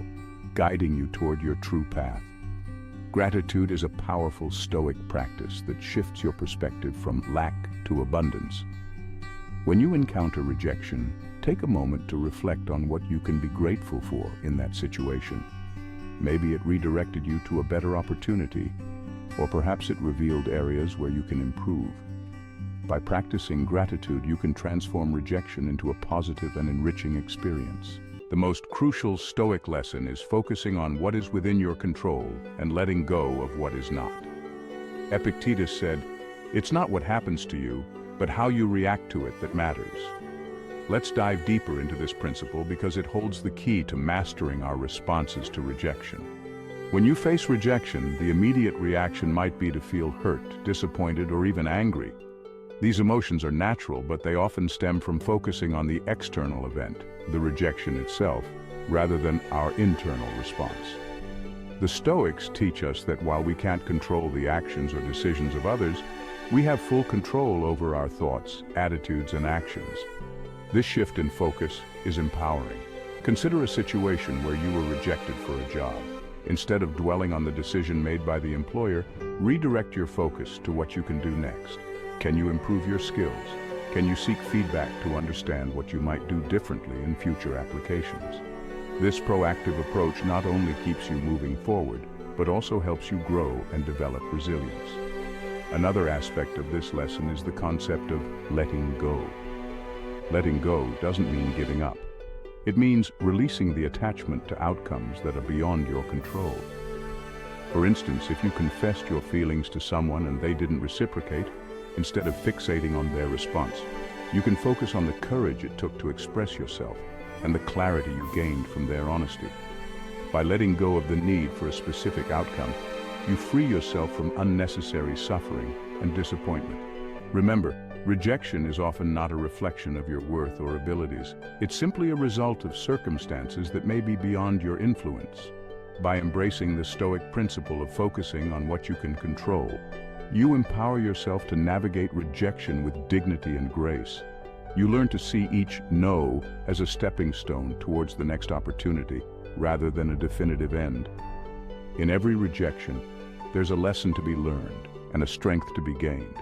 guiding you toward your true path. Gratitude is a powerful Stoic practice that shifts your perspective from lack to abundance. When you encounter rejection, take a moment to reflect on what you can be grateful for in that situation. Maybe it redirected you to a better opportunity, or perhaps it revealed areas where you can improve. By practicing gratitude, you can transform rejection into a positive and enriching experience. The most crucial Stoic lesson is focusing on what is within your control and letting go of what is not. Epictetus said, "It's not what happens to you, but how you react to it that matters." Let's dive deeper into this principle because it holds the key to mastering our responses to rejection. When you face rejection, the immediate reaction might be to feel hurt, disappointed, or even angry. These emotions are natural, but they often stem from focusing on the external event, the rejection itself, rather than our internal response. The Stoics teach us that while we can't control the actions or decisions of others, we have full control over our thoughts, attitudes, and actions. This shift in focus is empowering. Consider a situation where you were rejected for a job. Instead of dwelling on the decision made by the employer, redirect your focus to what you can do next. Can you improve your skills? Can you seek feedback to understand what you might do differently in future applications? This proactive approach not only keeps you moving forward, but also helps you grow and develop resilience. Another aspect of this lesson is the concept of letting go. Letting go doesn't mean giving up. It means releasing the attachment to outcomes that are beyond your control. For instance, if you confessed your feelings to someone and they didn't reciprocate, instead of fixating on their response, you can focus on the courage it took to express yourself and the clarity you gained from their honesty. By letting go of the need for a specific outcome, you free yourself from unnecessary suffering and disappointment. Remember, rejection is often not a reflection of your worth or abilities. It's simply a result of circumstances that may be beyond your influence. By embracing the Stoic principle of focusing on what you can control, you empower yourself to navigate rejection with dignity and grace. You learn to see each no as a stepping stone towards the next opportunity, rather than a definitive end. In every rejection, there's a lesson to be learned and a strength to be gained.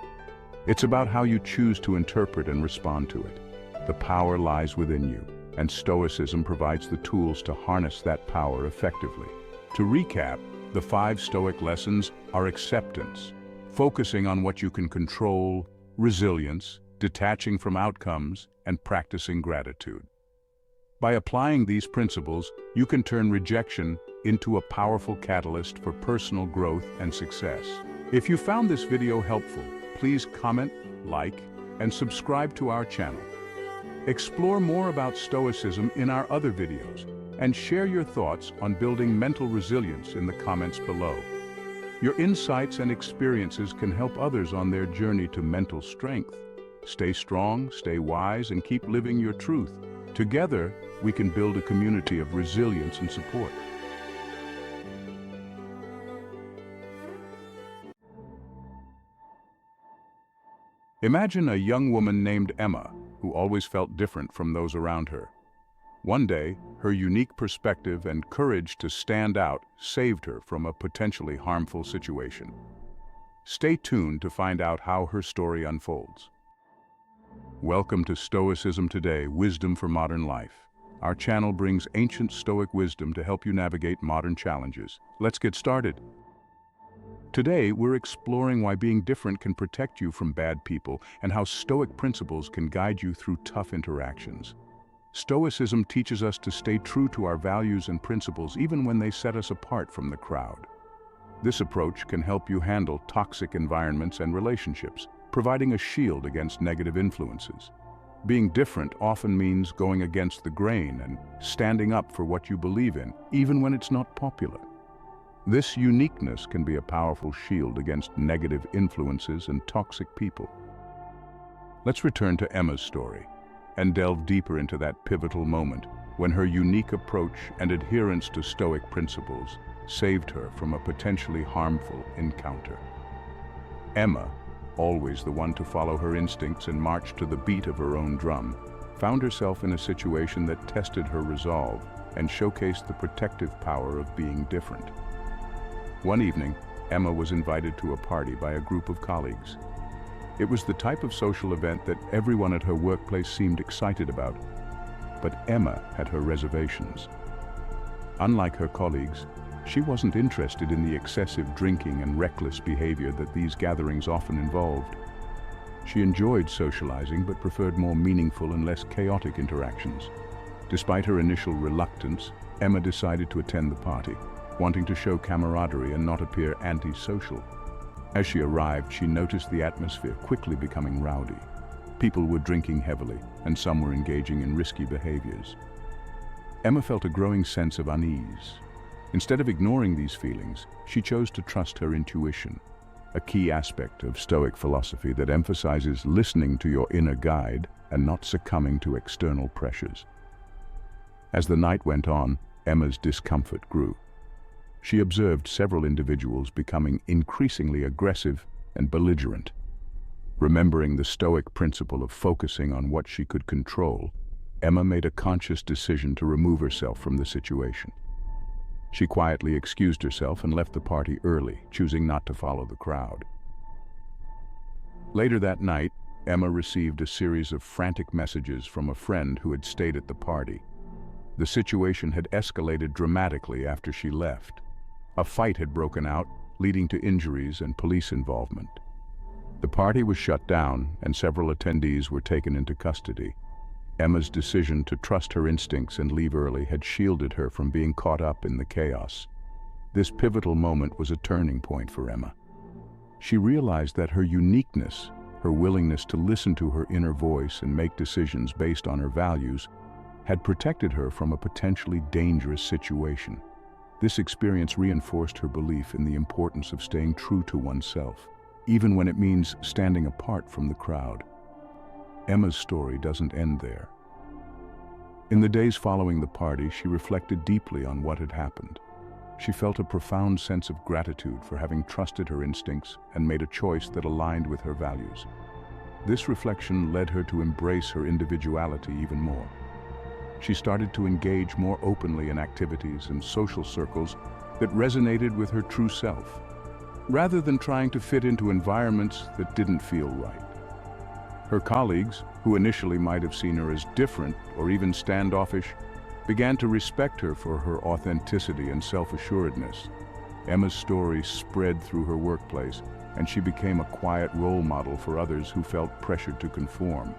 It's about how you choose to interpret and respond to it. The power lies within you, and Stoicism provides the tools to harness that power effectively. To recap, the 5 Stoic lessons are acceptance, focusing on what you can control, resilience, detaching from outcomes, and practicing gratitude. By applying these principles, you can turn rejection into a powerful catalyst for personal growth and success. If you found this video helpful, please comment, like, and subscribe to our channel. Explore more about Stoicism in our other videos, and share your thoughts on building mental resilience in the comments below. Your insights and experiences can help others on their journey to mental strength. Stay strong, stay wise, and keep living your truth. Together, we can build a community of resilience and support. Imagine a young woman named Emma, who always felt different from those around her. One day, her unique perspective and courage to stand out saved her from a potentially harmful situation. Stay tuned to find out how her story unfolds. Welcome to Stoicism Today, Wisdom for Modern Life. Our channel brings ancient Stoic wisdom to help you navigate modern challenges. Let's get started. Today, we're exploring why being different can protect you from bad people and how Stoic principles can guide you through tough interactions. Stoicism teaches us to stay true to our values and principles even when they set us apart from the crowd. This approach can help you handle toxic environments and relationships, providing a shield against negative influences. Being different often means going against the grain and standing up for what you believe in, even when it's not popular. This uniqueness can be a powerful shield against negative influences and toxic people. Let's return to Emma's story and delve deeper into that pivotal moment when her unique approach and adherence to Stoic principles saved her from a potentially harmful encounter. Emma, always the one to follow her instincts and march to the beat of her own drum, found herself in a situation that tested her resolve and showcased the protective power of being different. One evening, Emma was invited to a party by a group of colleagues. It was the type of social event that everyone at her workplace seemed excited about, but Emma had her reservations. Unlike her colleagues, she wasn't interested in the excessive drinking and reckless behavior that these gatherings often involved. She enjoyed socializing but preferred more meaningful and less chaotic interactions. Despite her initial reluctance, Emma decided to attend the party, wanting to show camaraderie and not appear antisocial. As she arrived, she noticed the atmosphere quickly becoming rowdy. People were drinking heavily, and some were engaging in risky behaviors. Emma felt a growing sense of unease. Instead of ignoring these feelings, she chose to trust her intuition, a key aspect of Stoic philosophy that emphasizes listening to your inner guide and not succumbing to external pressures. As the night went on, Emma's discomfort grew. She observed several individuals becoming increasingly aggressive and belligerent. Remembering the Stoic principle of focusing on what she could control, Emma made a conscious decision to remove herself from the situation. She quietly excused herself and left the party early, choosing not to follow the crowd. Later that night, Emma received a series of frantic messages from a friend who had stayed at the party. The situation had escalated dramatically after she left. A fight had broken out, leading to injuries and police involvement. The party was shut down, and several attendees were taken into custody. Emma's decision to trust her instincts and leave early had shielded her from being caught up in the chaos. This pivotal moment was a turning point for Emma. She realized that her uniqueness, her willingness to listen to her inner voice and make decisions based on her values, had protected her from a potentially dangerous situation. This experience reinforced her belief in the importance of staying true to oneself, even when it means standing apart from the crowd. Emma's story doesn't end there. In the days following the party, she reflected deeply on what had happened. She felt a profound sense of gratitude for having trusted her instincts and made a choice that aligned with her values. This reflection led her to embrace her individuality even more. She started to engage more openly in activities and social circles that resonated with her true self, rather than trying to fit into environments that didn't feel right. Her colleagues, who initially might have seen her as different or even standoffish, began to respect her for her authenticity and self-assuredness. Emma's story spread through her workplace, and she became a quiet role model for others who felt pressured to conform.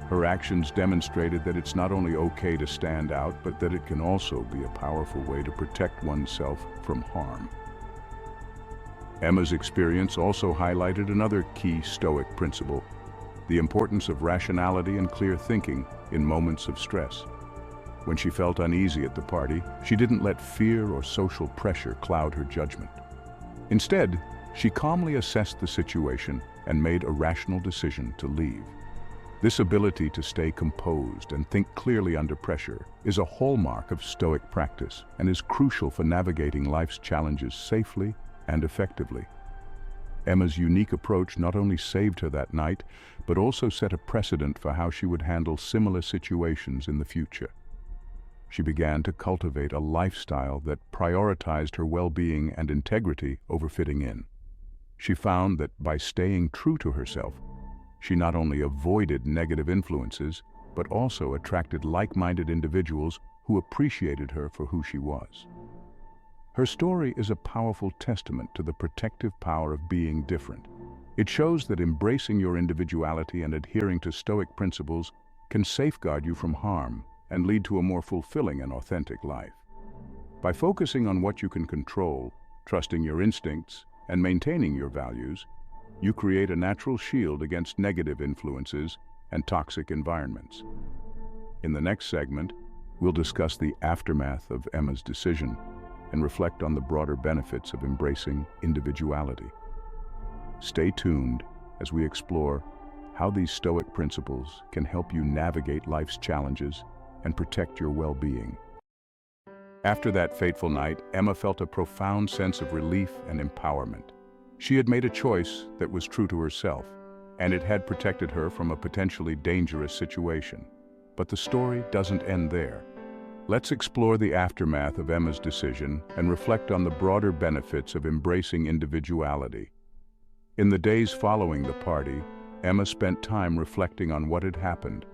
Her actions demonstrated that it's not only okay to stand out, but that it can also be a powerful way to protect oneself from harm. Emma's experience also highlighted another key Stoic principle: the importance of rationality and clear thinking in moments of stress. When she felt uneasy at the party, she didn't let fear or social pressure cloud her judgment. Instead, she calmly assessed the situation and made a rational decision to leave. This ability to stay composed and think clearly under pressure is a hallmark of Stoic practice and is crucial for navigating life's challenges safely and effectively. Emma's unique approach not only saved her that night, but also set a precedent for how she would handle similar situations in the future. She began to cultivate a lifestyle that prioritized her well-being and integrity over fitting in. She found that by staying true to herself, she not only avoided negative influences, but also attracted like-minded individuals who appreciated her for who she was. Her story is a powerful testament to the protective power of being different. It shows that embracing your individuality and adhering to Stoic principles can safeguard you from harm and lead to a more fulfilling and authentic life. By focusing on what you can control, trusting your instincts, and maintaining your values, you create a natural shield against negative influences and toxic environments. In the next segment, we'll discuss the aftermath of Emma's decision and reflect on the broader benefits of embracing individuality. Stay tuned as we explore how these Stoic principles can help you navigate life's challenges and protect your well-being. After that fateful night, Emma felt a profound sense of relief and empowerment. She had made a choice that was true to herself, and it had protected her from a potentially dangerous situation. But the story doesn't end there. Let's explore the aftermath of Emma's decision and reflect on the broader benefits of embracing individuality. In the days following the party, Emma spent time reflecting on what had happened.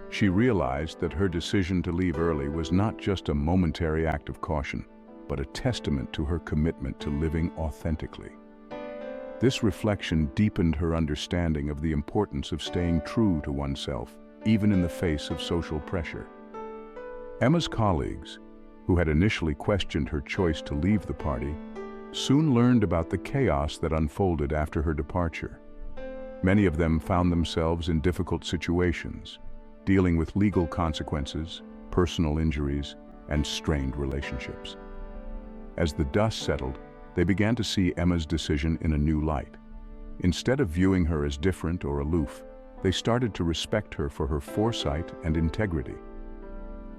She realized that her decision to leave early was not just a momentary act of caution, but a testament to her commitment to living authentically. This reflection deepened her understanding of the importance of staying true to oneself, even in the face of social pressure. Emma's colleagues, who had initially questioned her choice to leave the party, soon learned about the chaos that unfolded after her departure. Many of them found themselves in difficult situations, dealing with legal consequences, personal injuries, and strained relationships. As the dust settled, they began to see Emma's decision in a new light. Instead of viewing her as different or aloof, they started to respect her for her foresight and integrity.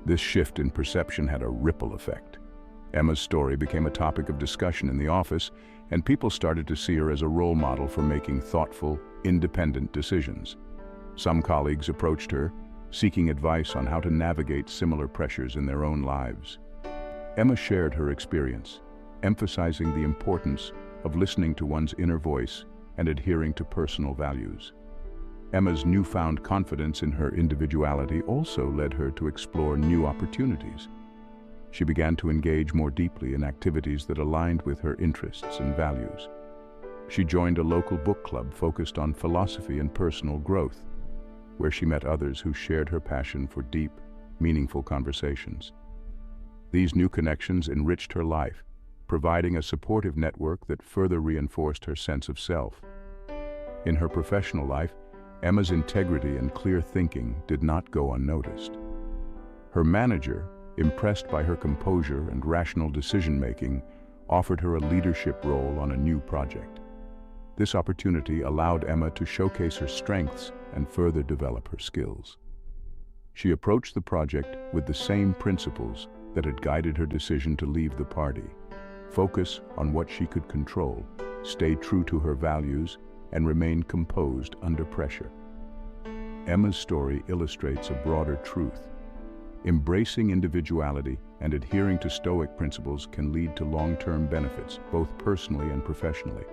This shift in perception had a ripple effect. Emma's story became a topic of discussion in the office, and people started to see her as a role model for making thoughtful, independent decisions. Some colleagues approached her, seeking advice on how to navigate similar pressures in their own lives. Emma shared her experience, emphasizing the importance of listening to one's inner voice and adhering to personal values. Emma's newfound confidence in her individuality also led her to explore new opportunities. She began to engage more deeply in activities that aligned with her interests and values. She joined a local book club focused on philosophy and personal growth, where she met others who shared her passion for deep, meaningful conversations. These new connections enriched her life, providing a supportive network that further reinforced her sense of self. In her professional life, Emma's integrity and clear thinking did not go unnoticed. Her manager, impressed by her composure and rational decision-making, offered her a leadership role on a new project. This opportunity allowed Emma to showcase her strengths and further develop her skills. She approached the project with the same principles that had guided her decision to leave the party: focus on what she could control, stay true to her values, and remain composed under pressure. Emma's story illustrates a broader truth. Embracing individuality and adhering to Stoic principles can lead to long-term benefits, both personally and professionally.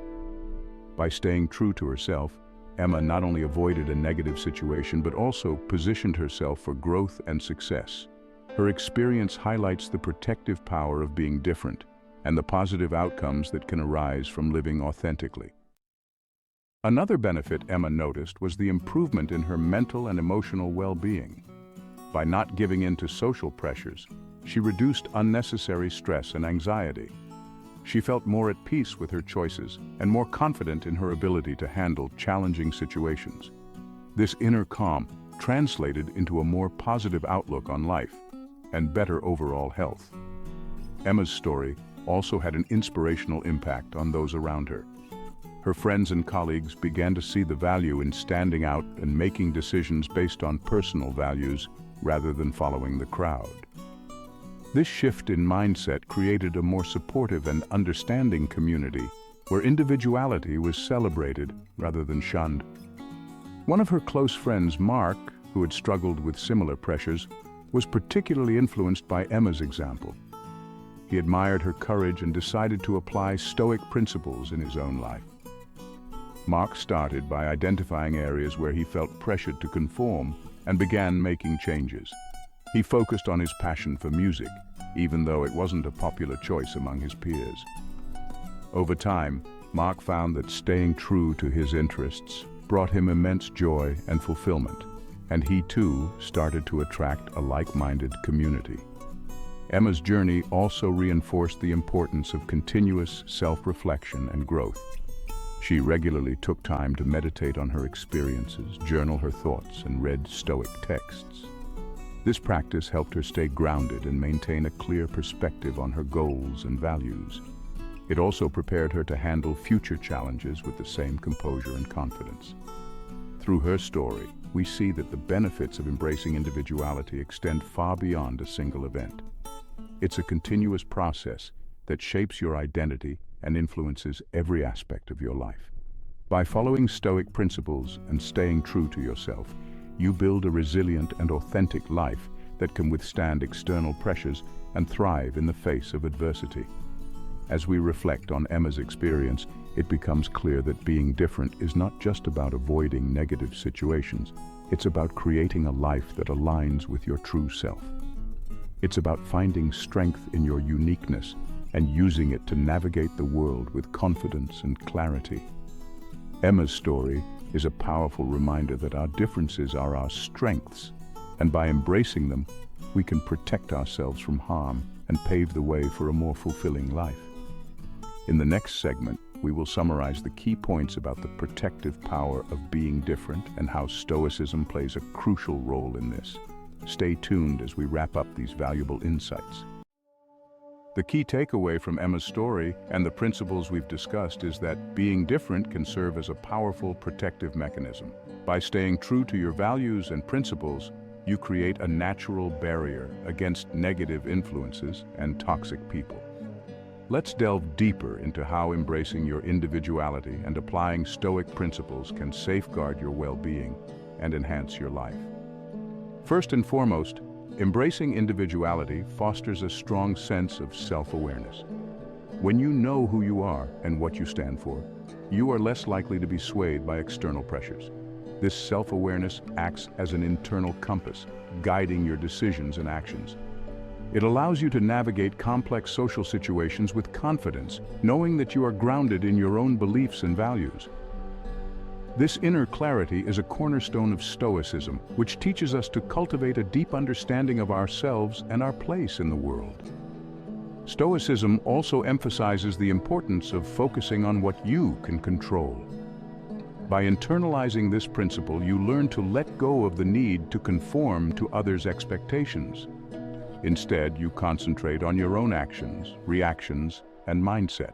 By staying true to herself, Emma not only avoided a negative situation but also positioned herself for growth and success. Her experience highlights the protective power of being different and the positive outcomes that can arise from living authentically. Another benefit Emma noticed was the improvement in her mental and emotional well-being. By not giving in to social pressures, she reduced unnecessary stress and anxiety. She felt more at peace with her choices and more confident in her ability to handle challenging situations. This inner calm translated into a more positive outlook on life and better overall health. Emma's story also had an inspirational impact on those around her. Her friends and colleagues began to see the value in standing out and making decisions based on personal values rather than following the crowd. This shift in mindset created a more supportive and understanding community where individuality was celebrated rather than shunned. One of her close friends, Mark, who had struggled with similar pressures, was particularly influenced by Emma's example. He admired her courage and decided to apply Stoic principles in his own life. Mark started by identifying areas where he felt pressured to conform and began making changes. He focused on his passion for music, even though it wasn't a popular choice among his peers. Over time, Mark found that staying true to his interests brought him immense joy and fulfillment, and he too started to attract a like-minded community. Emma's journey also reinforced the importance of continuous self-reflection and growth. She regularly took time to meditate on her experiences, journal her thoughts, and read Stoic texts. This practice helped her stay grounded and maintain a clear perspective on her goals and values. It also prepared her to handle future challenges with the same composure and confidence. Through her story, we see that the benefits of embracing individuality extend far beyond a single event. It's a continuous process that shapes your identity and influences every aspect of your life. By following Stoic principles and staying true to yourself, you build a resilient and authentic life that can withstand external pressures and thrive in the face of adversity. As we reflect on Emma's experience, it becomes clear that being different is not just about avoiding negative situations. It's about creating a life that aligns with your true self. It's about finding strength in your uniqueness and using it to navigate the world with confidence and clarity. Emma's story is a powerful reminder that our differences are our strengths, and by embracing them, we can protect ourselves from harm and pave the way for a more fulfilling life. In the next segment, we will summarize the key points about the protective power of being different and how Stoicism plays a crucial role in this. Stay tuned as we wrap up these valuable insights. The key takeaway from Emma's story and the principles we've discussed is that being different can serve as a powerful protective mechanism. By staying true to your values and principles, you create a natural barrier against negative influences and toxic people. Let's delve deeper into how embracing your individuality and applying Stoic principles can safeguard your well-being and enhance your life. First and foremost, embracing individuality fosters a strong sense of self-awareness. When you know who you are and what you stand for, you are less likely to be swayed by external pressures. This self-awareness acts as an internal compass, guiding your decisions and actions. It allows you to navigate complex social situations with confidence, knowing that you are grounded in your own beliefs and values. This inner clarity is a cornerstone of Stoicism, which teaches us to cultivate a deep understanding of ourselves and our place in the world. Stoicism also emphasizes the importance of focusing on what you can control. By internalizing this principle, you learn to let go of the need to conform to others' expectations. Instead, you concentrate on your own actions, reactions, and mindset.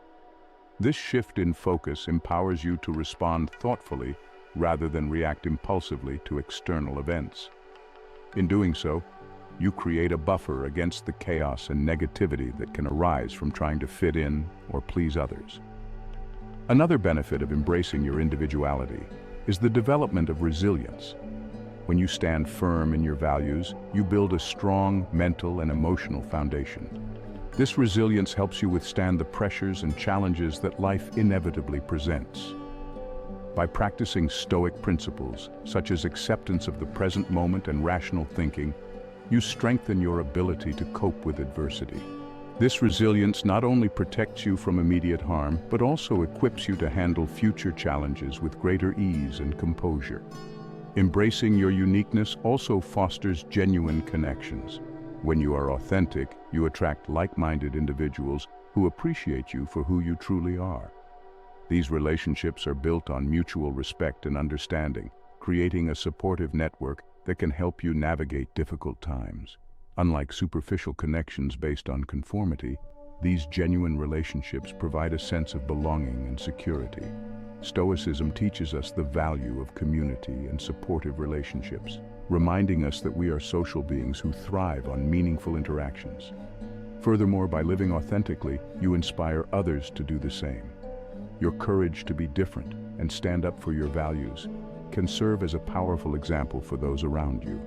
This shift in focus empowers you to respond thoughtfully rather than react impulsively to external events. In doing so, you create a buffer against the chaos and negativity that can arise from trying to fit in or please others. Another benefit of embracing your individuality is the development of resilience. When you stand firm in your values, you build a strong mental and emotional foundation. This resilience helps you withstand the pressures and challenges that life inevitably presents. By practicing Stoic principles, such as acceptance of the present moment and rational thinking, you strengthen your ability to cope with adversity. This resilience not only protects you from immediate harm, but also equips you to handle future challenges with greater ease and composure. Embracing your uniqueness also fosters genuine connections. When you are authentic, you attract like-minded individuals who appreciate you for who you truly are. These relationships are built on mutual respect and understanding, creating a supportive network that can help you navigate difficult times. Unlike superficial connections based on conformity, these genuine relationships provide a sense of belonging and security. Stoicism teaches us the value of community and supportive relationships, reminding us that we are social beings who thrive on meaningful interactions. Furthermore, by living authentically, you inspire others to do the same. Your courage to be different and stand up for your values can serve as a powerful example for those around you.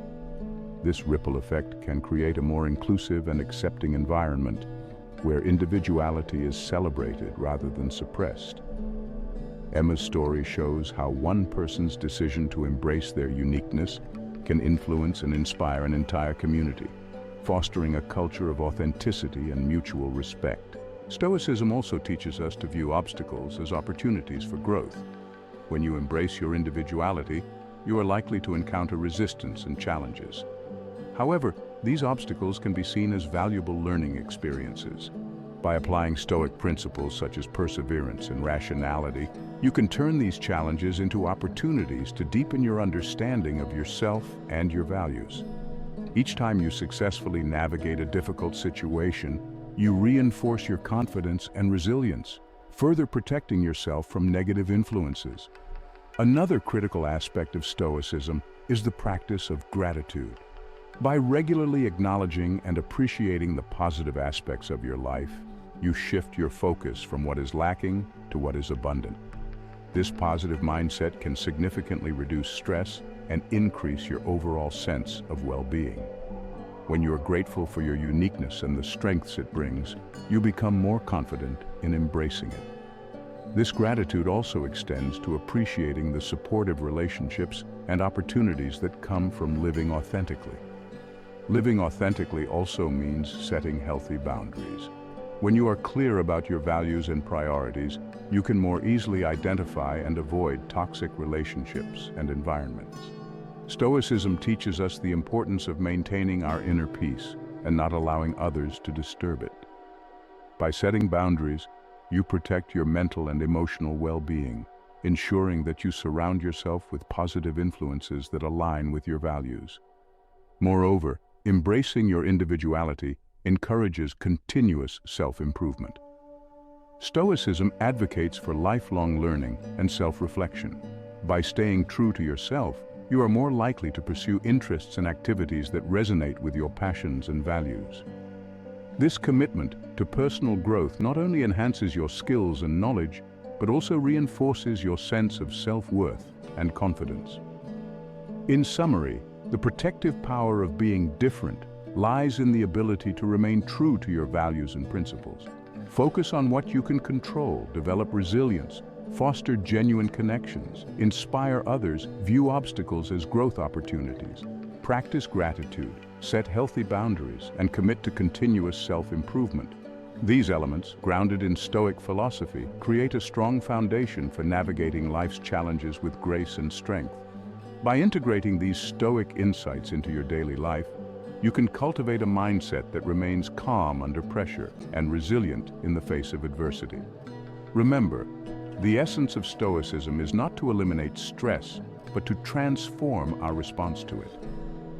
This ripple effect can create a more inclusive and accepting environment where individuality is celebrated rather than suppressed. Emma's story shows how one person's decision to embrace their uniqueness can influence and inspire an entire community, fostering a culture of authenticity and mutual respect. Stoicism also teaches us to view obstacles as opportunities for growth. When you embrace your individuality, you are likely to encounter resistance and challenges. However, these obstacles can be seen as valuable learning experiences. By applying Stoic principles such as perseverance and rationality, you can turn these challenges into opportunities to deepen your understanding of yourself and your values. Each time you successfully navigate a difficult situation, you reinforce your confidence and resilience, further protecting yourself from negative influences. Another critical aspect of Stoicism is the practice of gratitude. By regularly acknowledging and appreciating the positive aspects of your life, you shift your focus from what is lacking to what is abundant. This positive mindset can significantly reduce stress and increase your overall sense of well-being. When you are grateful for your uniqueness and the strengths it brings, you become more confident in embracing it. This gratitude also extends to appreciating the supportive relationships and opportunities that come from living authentically. Living authentically also means setting healthy boundaries. When you are clear about your values and priorities, you can more easily identify and avoid toxic relationships and environments. Stoicism teaches us the importance of maintaining our inner peace and not allowing others to disturb it. By setting boundaries, you protect your mental and emotional well-being, ensuring that you surround yourself with positive influences that align with your values. Moreover, embracing your individuality encourages continuous self-improvement. Stoicism advocates for lifelong learning and self-reflection. By staying true to yourself, you are more likely to pursue interests and activities that resonate with your passions and values. This commitment to personal growth not only enhances your skills and knowledge, but also reinforces your sense of self-worth and confidence. In summary, the protective power of being different lies in the ability to remain true to your values and principles. Focus on what you can control, develop resilience, foster genuine connections, inspire others, view obstacles as growth opportunities, practice gratitude, set healthy boundaries, and commit to continuous self-improvement. These elements, grounded in Stoic philosophy, create a strong foundation for navigating life's challenges with grace and strength. By integrating these Stoic insights into your daily life, you can cultivate a mindset that remains calm under pressure and resilient in the face of adversity. Remember, the essence of Stoicism is not to eliminate stress, but to transform our response to it.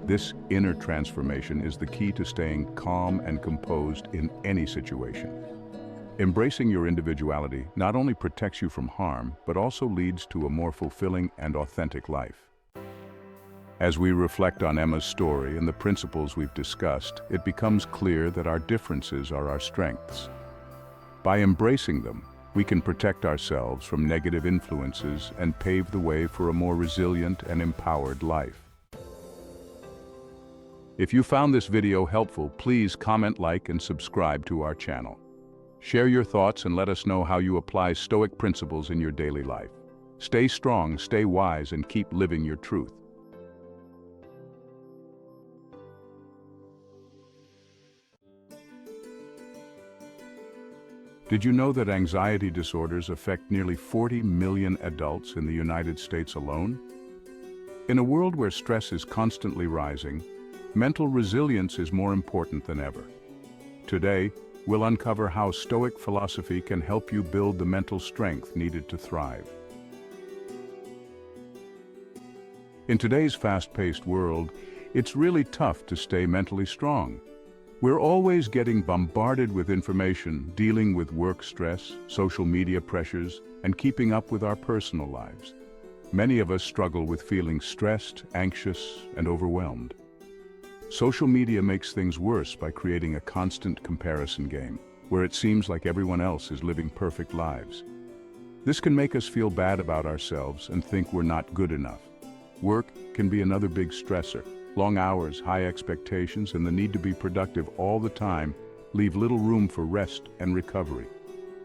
This inner transformation is the key to staying calm and composed in any situation. Embracing your individuality not only protects you from harm, but also leads to a more fulfilling and authentic life. As we reflect on Emma's story and the principles we've discussed, it becomes clear that our differences are our strengths. By embracing them, we can protect ourselves from negative influences and pave the way for a more resilient and empowered life. If you found this video helpful, please comment, like, and subscribe to our channel. Share your thoughts and let us know how you apply Stoic principles in your daily life. Stay strong, stay wise, and keep living your truth. Did you know that anxiety disorders affect nearly 40 million adults in the United States alone? In a world where stress is constantly rising, mental resilience is more important than ever. Today, we'll uncover how Stoic philosophy can help you build the mental strength needed to thrive. In today's fast-paced world, it's really tough to stay mentally strong. We're always getting bombarded with information, dealing with work stress, social media pressures, and keeping up with our personal lives. Many of us struggle with feeling stressed, anxious, and overwhelmed. Social media makes things worse by creating a constant comparison game, where it seems like everyone else is living perfect lives. This can make us feel bad about ourselves and think we're not good enough. Work can be another big stressor. Long hours, high expectations, and the need to be productive all the time leave little room for rest and recovery.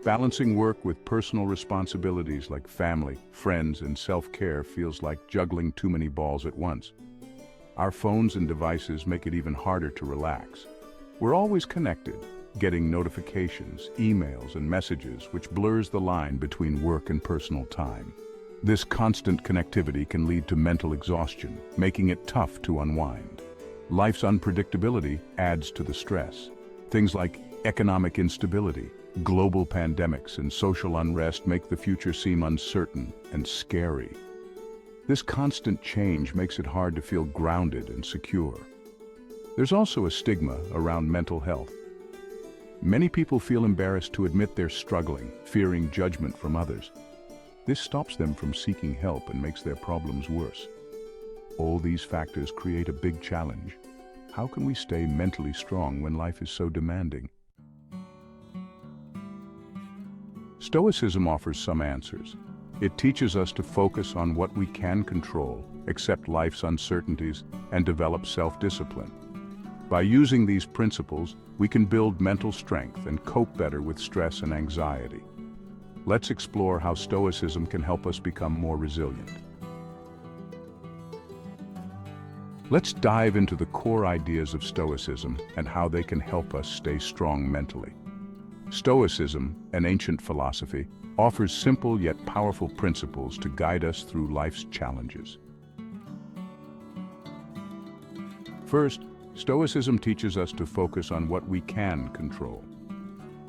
Balancing work with personal responsibilities like family, friends, and self-care feels like juggling too many balls at once. Our phones and devices make it even harder to relax. We're always connected, getting notifications, emails, and messages, which blurs the line between work and personal time. This constant connectivity can lead to mental exhaustion, making it tough to unwind. Life's unpredictability adds to the stress. Things like economic instability, global pandemics, and social unrest make the future seem uncertain and scary. This constant change makes it hard to feel grounded and secure. There's also a stigma around mental health. Many people feel embarrassed to admit they're struggling, fearing judgment from others. This stops them from seeking help and makes their problems worse. All these factors create a big challenge. How can we stay mentally strong when life is so demanding? Stoicism offers some answers. It teaches us to focus on what we can control, accept life's uncertainties, and develop self-discipline. By using these principles, we can build mental strength and cope better with stress and anxiety. Let's explore how Stoicism can help us become more resilient. Let's dive into the core ideas of Stoicism and how they can help us stay strong mentally. Stoicism, an ancient philosophy, offers simple yet powerful principles to guide us through life's challenges. First, Stoicism teaches us to focus on what we can control.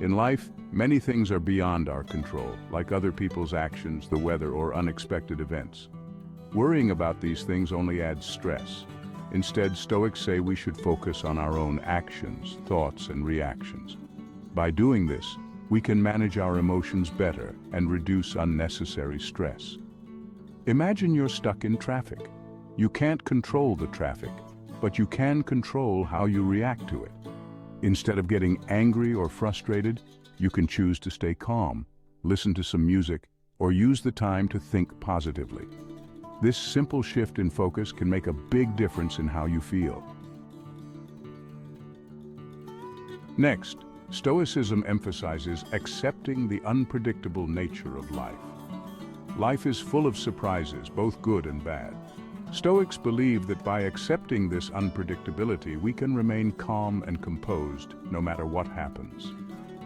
In life, many things are beyond our control, like other people's actions, the weather, or unexpected events. Worrying about these things only adds stress. Instead, Stoics say we should focus on our own actions, thoughts, and reactions. By doing this, we can manage our emotions better and reduce unnecessary stress. Imagine you're stuck in traffic. You can't control the traffic, but you can control how you react to it. Instead of getting angry or frustrated, you can choose to stay calm, listen to some music, or use the time to think positively. This simple shift in focus can make a big difference in how you feel. Next, Stoicism emphasizes accepting the unpredictable nature of life. Life is full of surprises, both good and bad. Stoics believe that by accepting this unpredictability, we can remain calm and composed no matter what happens.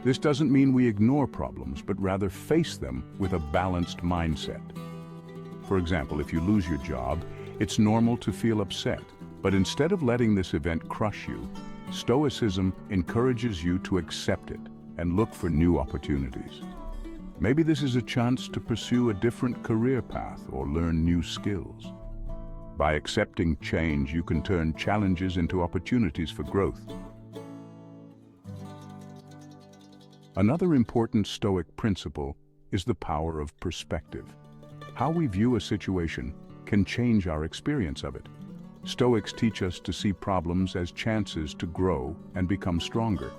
This doesn't mean we ignore problems, but rather face them with a balanced mindset. For example, if you lose your job, it's normal to feel upset, But instead of letting this event crush you, Stoicism encourages you to accept it and look for new opportunities. Maybe this is a chance to pursue a different career path or learn new skills. By accepting change, you can turn challenges into opportunities for growth. Another important Stoic principle is the power of perspective. How we view a situation can change our experience of it. Stoics teach us to see problems as chances to grow and become stronger.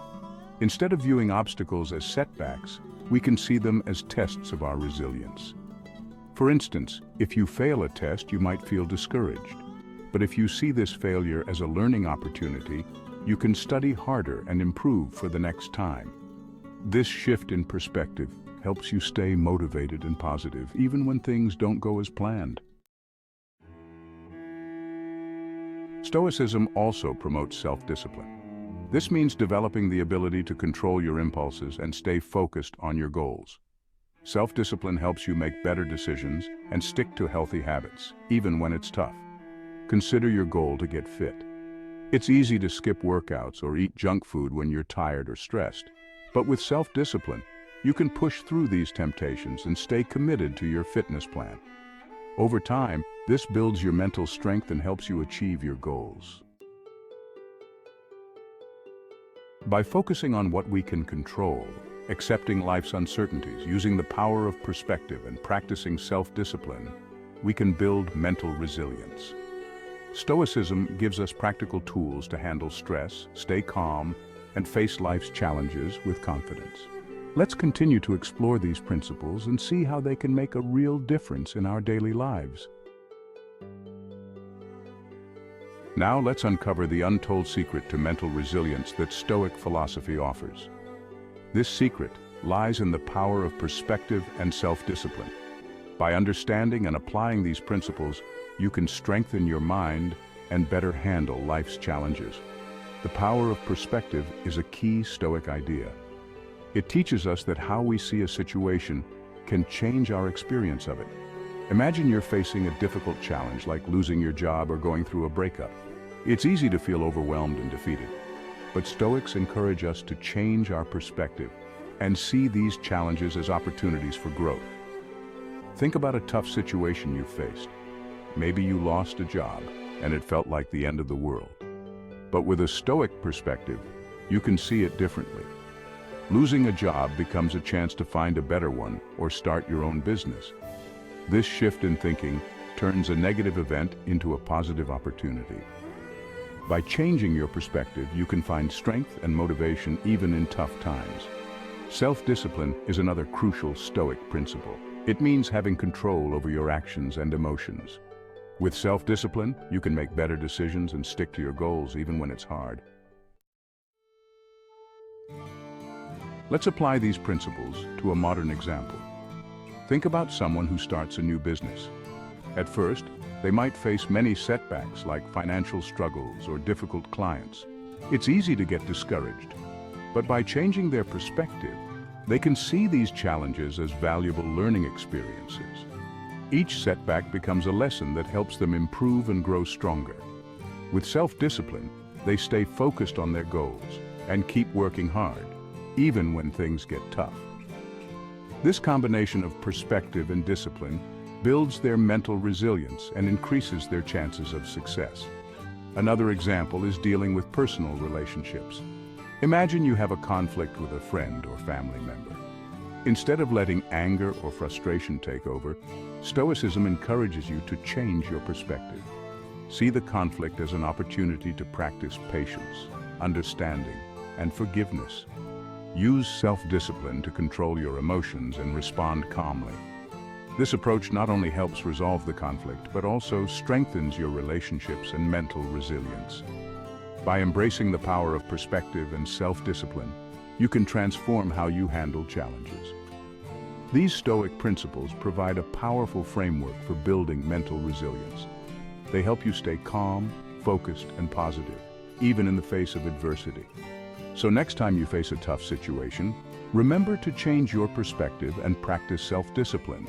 Instead of viewing obstacles as setbacks, we can see them as tests of our resilience. For instance, if you fail a test, you might feel discouraged. But if you see this failure as a learning opportunity, you can study harder and improve for the next time. This shift in perspective helps you stay motivated and positive, even when things don't go as planned. Stoicism also promotes self-discipline. This means developing the ability to control your impulses and stay focused on your goals. Self-discipline helps you make better decisions and stick to healthy habits, even when it's tough. Consider your goal to get fit. It's easy to skip workouts or eat junk food when you're tired or stressed. But with self-discipline, you can push through these temptations and stay committed to your fitness plan. Over time, this builds your mental strength and helps you achieve your goals. By focusing on what we can control, accepting life's uncertainties, using the power of perspective, and practicing self-discipline, we can build mental resilience. Stoicism gives us practical tools to handle stress, stay calm, and face life's challenges with confidence. Let's continue to explore these principles and see how they can make a real difference in our daily lives. Now let's uncover the untold secret to mental resilience that Stoic philosophy offers. This secret lies in the power of perspective and self-discipline. By understanding and applying these principles, you can strengthen your mind and better handle life's challenges. The power of perspective is a key Stoic idea. It teaches us that how we see a situation can change our experience of it. Imagine you're facing a difficult challenge like losing your job or going through a breakup. It's easy to feel overwhelmed and defeated. But Stoics encourage us to change our perspective and see these challenges as opportunities for growth. Think about a tough situation you faced. Maybe you lost a job and it felt like the end of the world. But with a Stoic perspective, you can see it differently. Losing a job becomes a chance to find a better one or start your own business. This shift in thinking turns a negative event into a positive opportunity. By changing your perspective, you can find strength and motivation even in tough times. Self-discipline is another crucial Stoic principle. It means having control over your actions and emotions. With self-discipline, you can make better decisions and stick to your goals even when it's hard. Let's apply these principles to a modern example. Think about someone who starts a new business. At first, they might face many setbacks like financial struggles or difficult clients. It's easy to get discouraged, but by changing their perspective, they can see these challenges as valuable learning experiences. Each setback becomes a lesson that helps them improve and grow stronger. With self-discipline, they stay focused on their goals and keep working hard, even when things get tough. This combination of perspective and discipline builds their mental resilience and increases their chances of success. Another example is dealing with personal relationships. Imagine you have a conflict with a friend or family member. Instead of letting anger or frustration take over, Stoicism encourages you to change your perspective. See the conflict as an opportunity to practice patience, understanding, and forgiveness. Use self-discipline to control your emotions and respond calmly. This approach not only helps resolve the conflict, but also strengthens your relationships and mental resilience. By embracing the power of perspective and self-discipline, you can transform how you handle challenges. These Stoic principles provide a powerful framework for building mental resilience. They help you stay calm, focused, and positive, even in the face of adversity. So next time you face a tough situation, remember to change your perspective and practice self-discipline.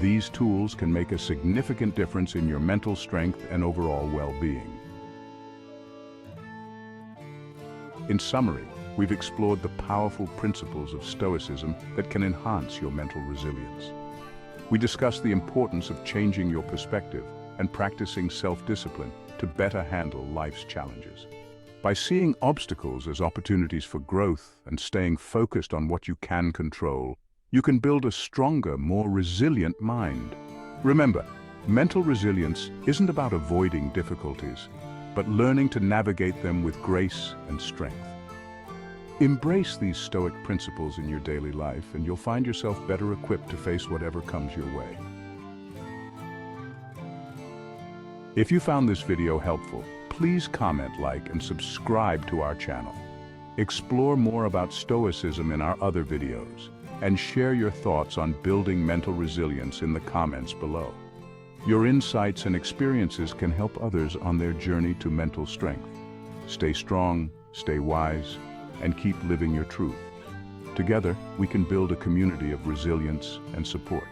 These tools can make a significant difference in your mental strength and overall well-being. In summary, we've explored the powerful principles of Stoicism that can enhance your mental resilience. We discussed the importance of changing your perspective and practicing self-discipline to better handle life's challenges. By seeing obstacles as opportunities for growth and staying focused on what you can control, you can build a stronger, more resilient mind. Remember, mental resilience isn't about avoiding difficulties, but learning to navigate them with grace and strength. Embrace these Stoic principles in your daily life, and you'll find yourself better equipped to face whatever comes your way. If you found this video helpful, please comment, like, and subscribe to our channel. Explore more about Stoicism in our other videos, and share your thoughts on building mental resilience in the comments below. Your insights and experiences can help others on their journey to mental strength. Stay strong, stay wise, and keep living your truth. Together, we can build a community of resilience and support.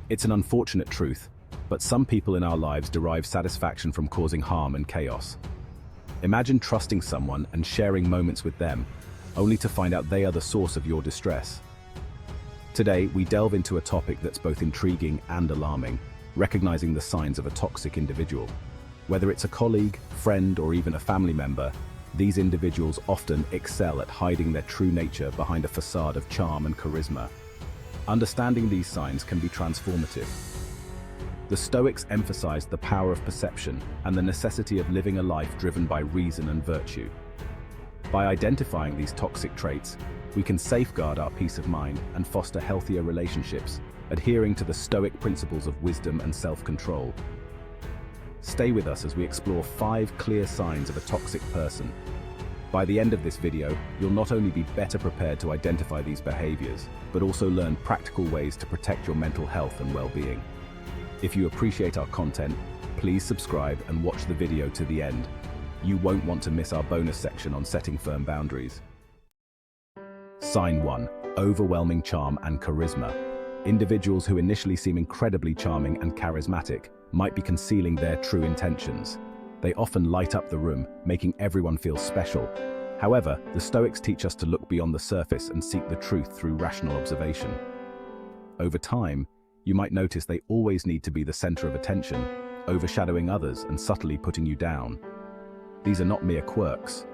It's an unfortunate truth, but some people in our lives derive satisfaction from causing harm and chaos. Imagine trusting someone and sharing moments with them, only to find out they are the source of your distress. Today, we delve into a topic that's both intriguing and alarming, recognizing the signs of a toxic individual. Whether it's a colleague, friend, or even a family member, these individuals often excel at hiding their true nature behind a facade of charm and charisma. Understanding these signs can be transformative. The Stoics emphasized the power of perception and the necessity of living a life driven by reason and virtue. By identifying these toxic traits, we can safeguard our peace of mind and foster healthier relationships, adhering to the Stoic principles of wisdom and self-control. Stay with us as we explore 5 clear signs of a toxic person. By the end of this video, you'll not only be better prepared to identify these behaviors, but also learn practical ways to protect your mental health and well-being. If you appreciate our content, please subscribe and watch the video to the end. You won't want to miss our bonus section on setting firm boundaries. Sign 1. Overwhelming charm and charisma. Individuals who initially seem incredibly charming and charismatic might be concealing their true intentions. They often light up the room, making everyone feel special. However, the Stoics teach us to look beyond the surface and seek the truth through rational observation. Over time, you might notice they always need to be the center of attention, overshadowing others and subtly putting you down. These are not mere quirks,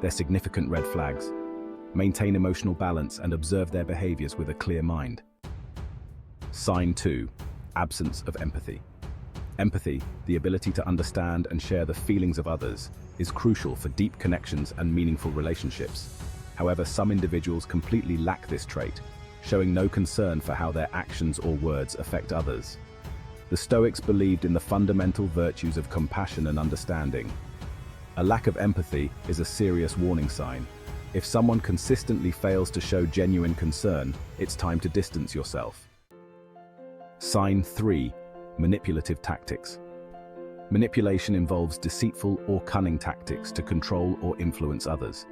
they're significant red flags. Maintain emotional balance and observe their behaviors with a clear mind. Sign 2. Absence of empathy. Empathy, the ability to understand and share the feelings of others, is crucial for deep connections and meaningful relationships. However, some individuals completely lack this trait, showing no concern for how their actions or words affect others. The Stoics believed in the fundamental virtues of compassion and understanding. A lack of empathy is a serious warning sign. If someone consistently fails to show genuine concern, it's time to distance yourself. Sign 3. Manipulative tactics. Manipulation involves deceitful or cunning tactics to control or influence others.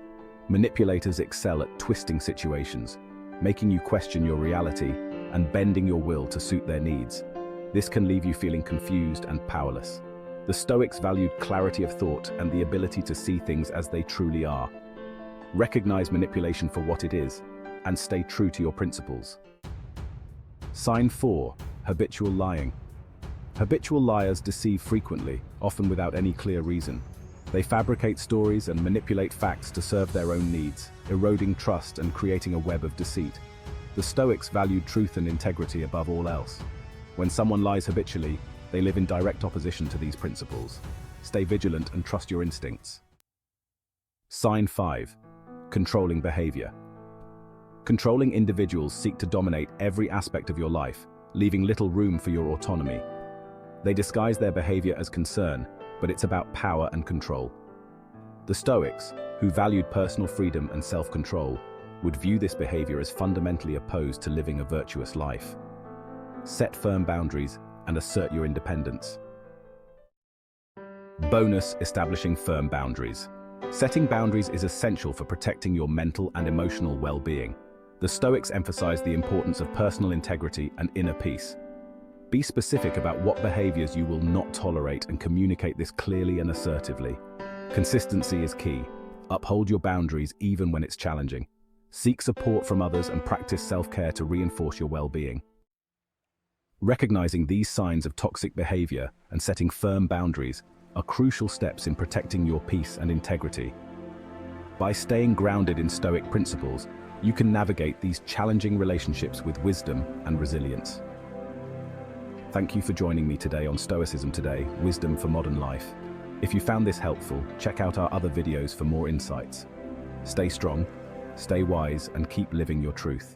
Manipulators excel at twisting situations, making you question your reality and bending your will to suit their needs. This can leave you feeling confused and powerless. The Stoics valued clarity of thought and the ability to see things as they truly are. Recognize manipulation for what it is, and stay true to your principles. Sign 4. Habitual lying. Habitual liars deceive frequently, often without any clear reason. They fabricate stories and manipulate facts to serve their own needs, eroding trust and creating a web of deceit. The Stoics valued truth and integrity above all else. When someone lies habitually, they live in direct opposition to these principles. Stay vigilant and trust your instincts. Sign 5. Controlling behavior. Controlling individuals seek to dominate every aspect of your life, leaving little room for your autonomy. They disguise their behavior as concern, but it's about power and control. The Stoics, who valued personal freedom and self-control, would view this behavior as fundamentally opposed to living a virtuous life. Set firm boundaries and assert your independence. Bonus: establishing firm boundaries. Setting boundaries is essential for protecting your mental and emotional well-being. The Stoics emphasize the importance of personal integrity and inner peace. Be specific about what behaviors you will not tolerate and communicate this clearly and assertively. Consistency is key. Uphold your boundaries even when it's challenging. Seek support from others and practice self-care to reinforce your well-being. Recognizing these signs of toxic behavior and setting firm boundaries are crucial steps in protecting your peace and integrity. By staying grounded in Stoic principles, you can navigate these challenging relationships with wisdom and resilience. Thank you for joining me today on Stoicism Today, Wisdom for Modern Life. If you found this helpful, check out our other videos for more insights. Stay strong, stay wise, and keep living your truth.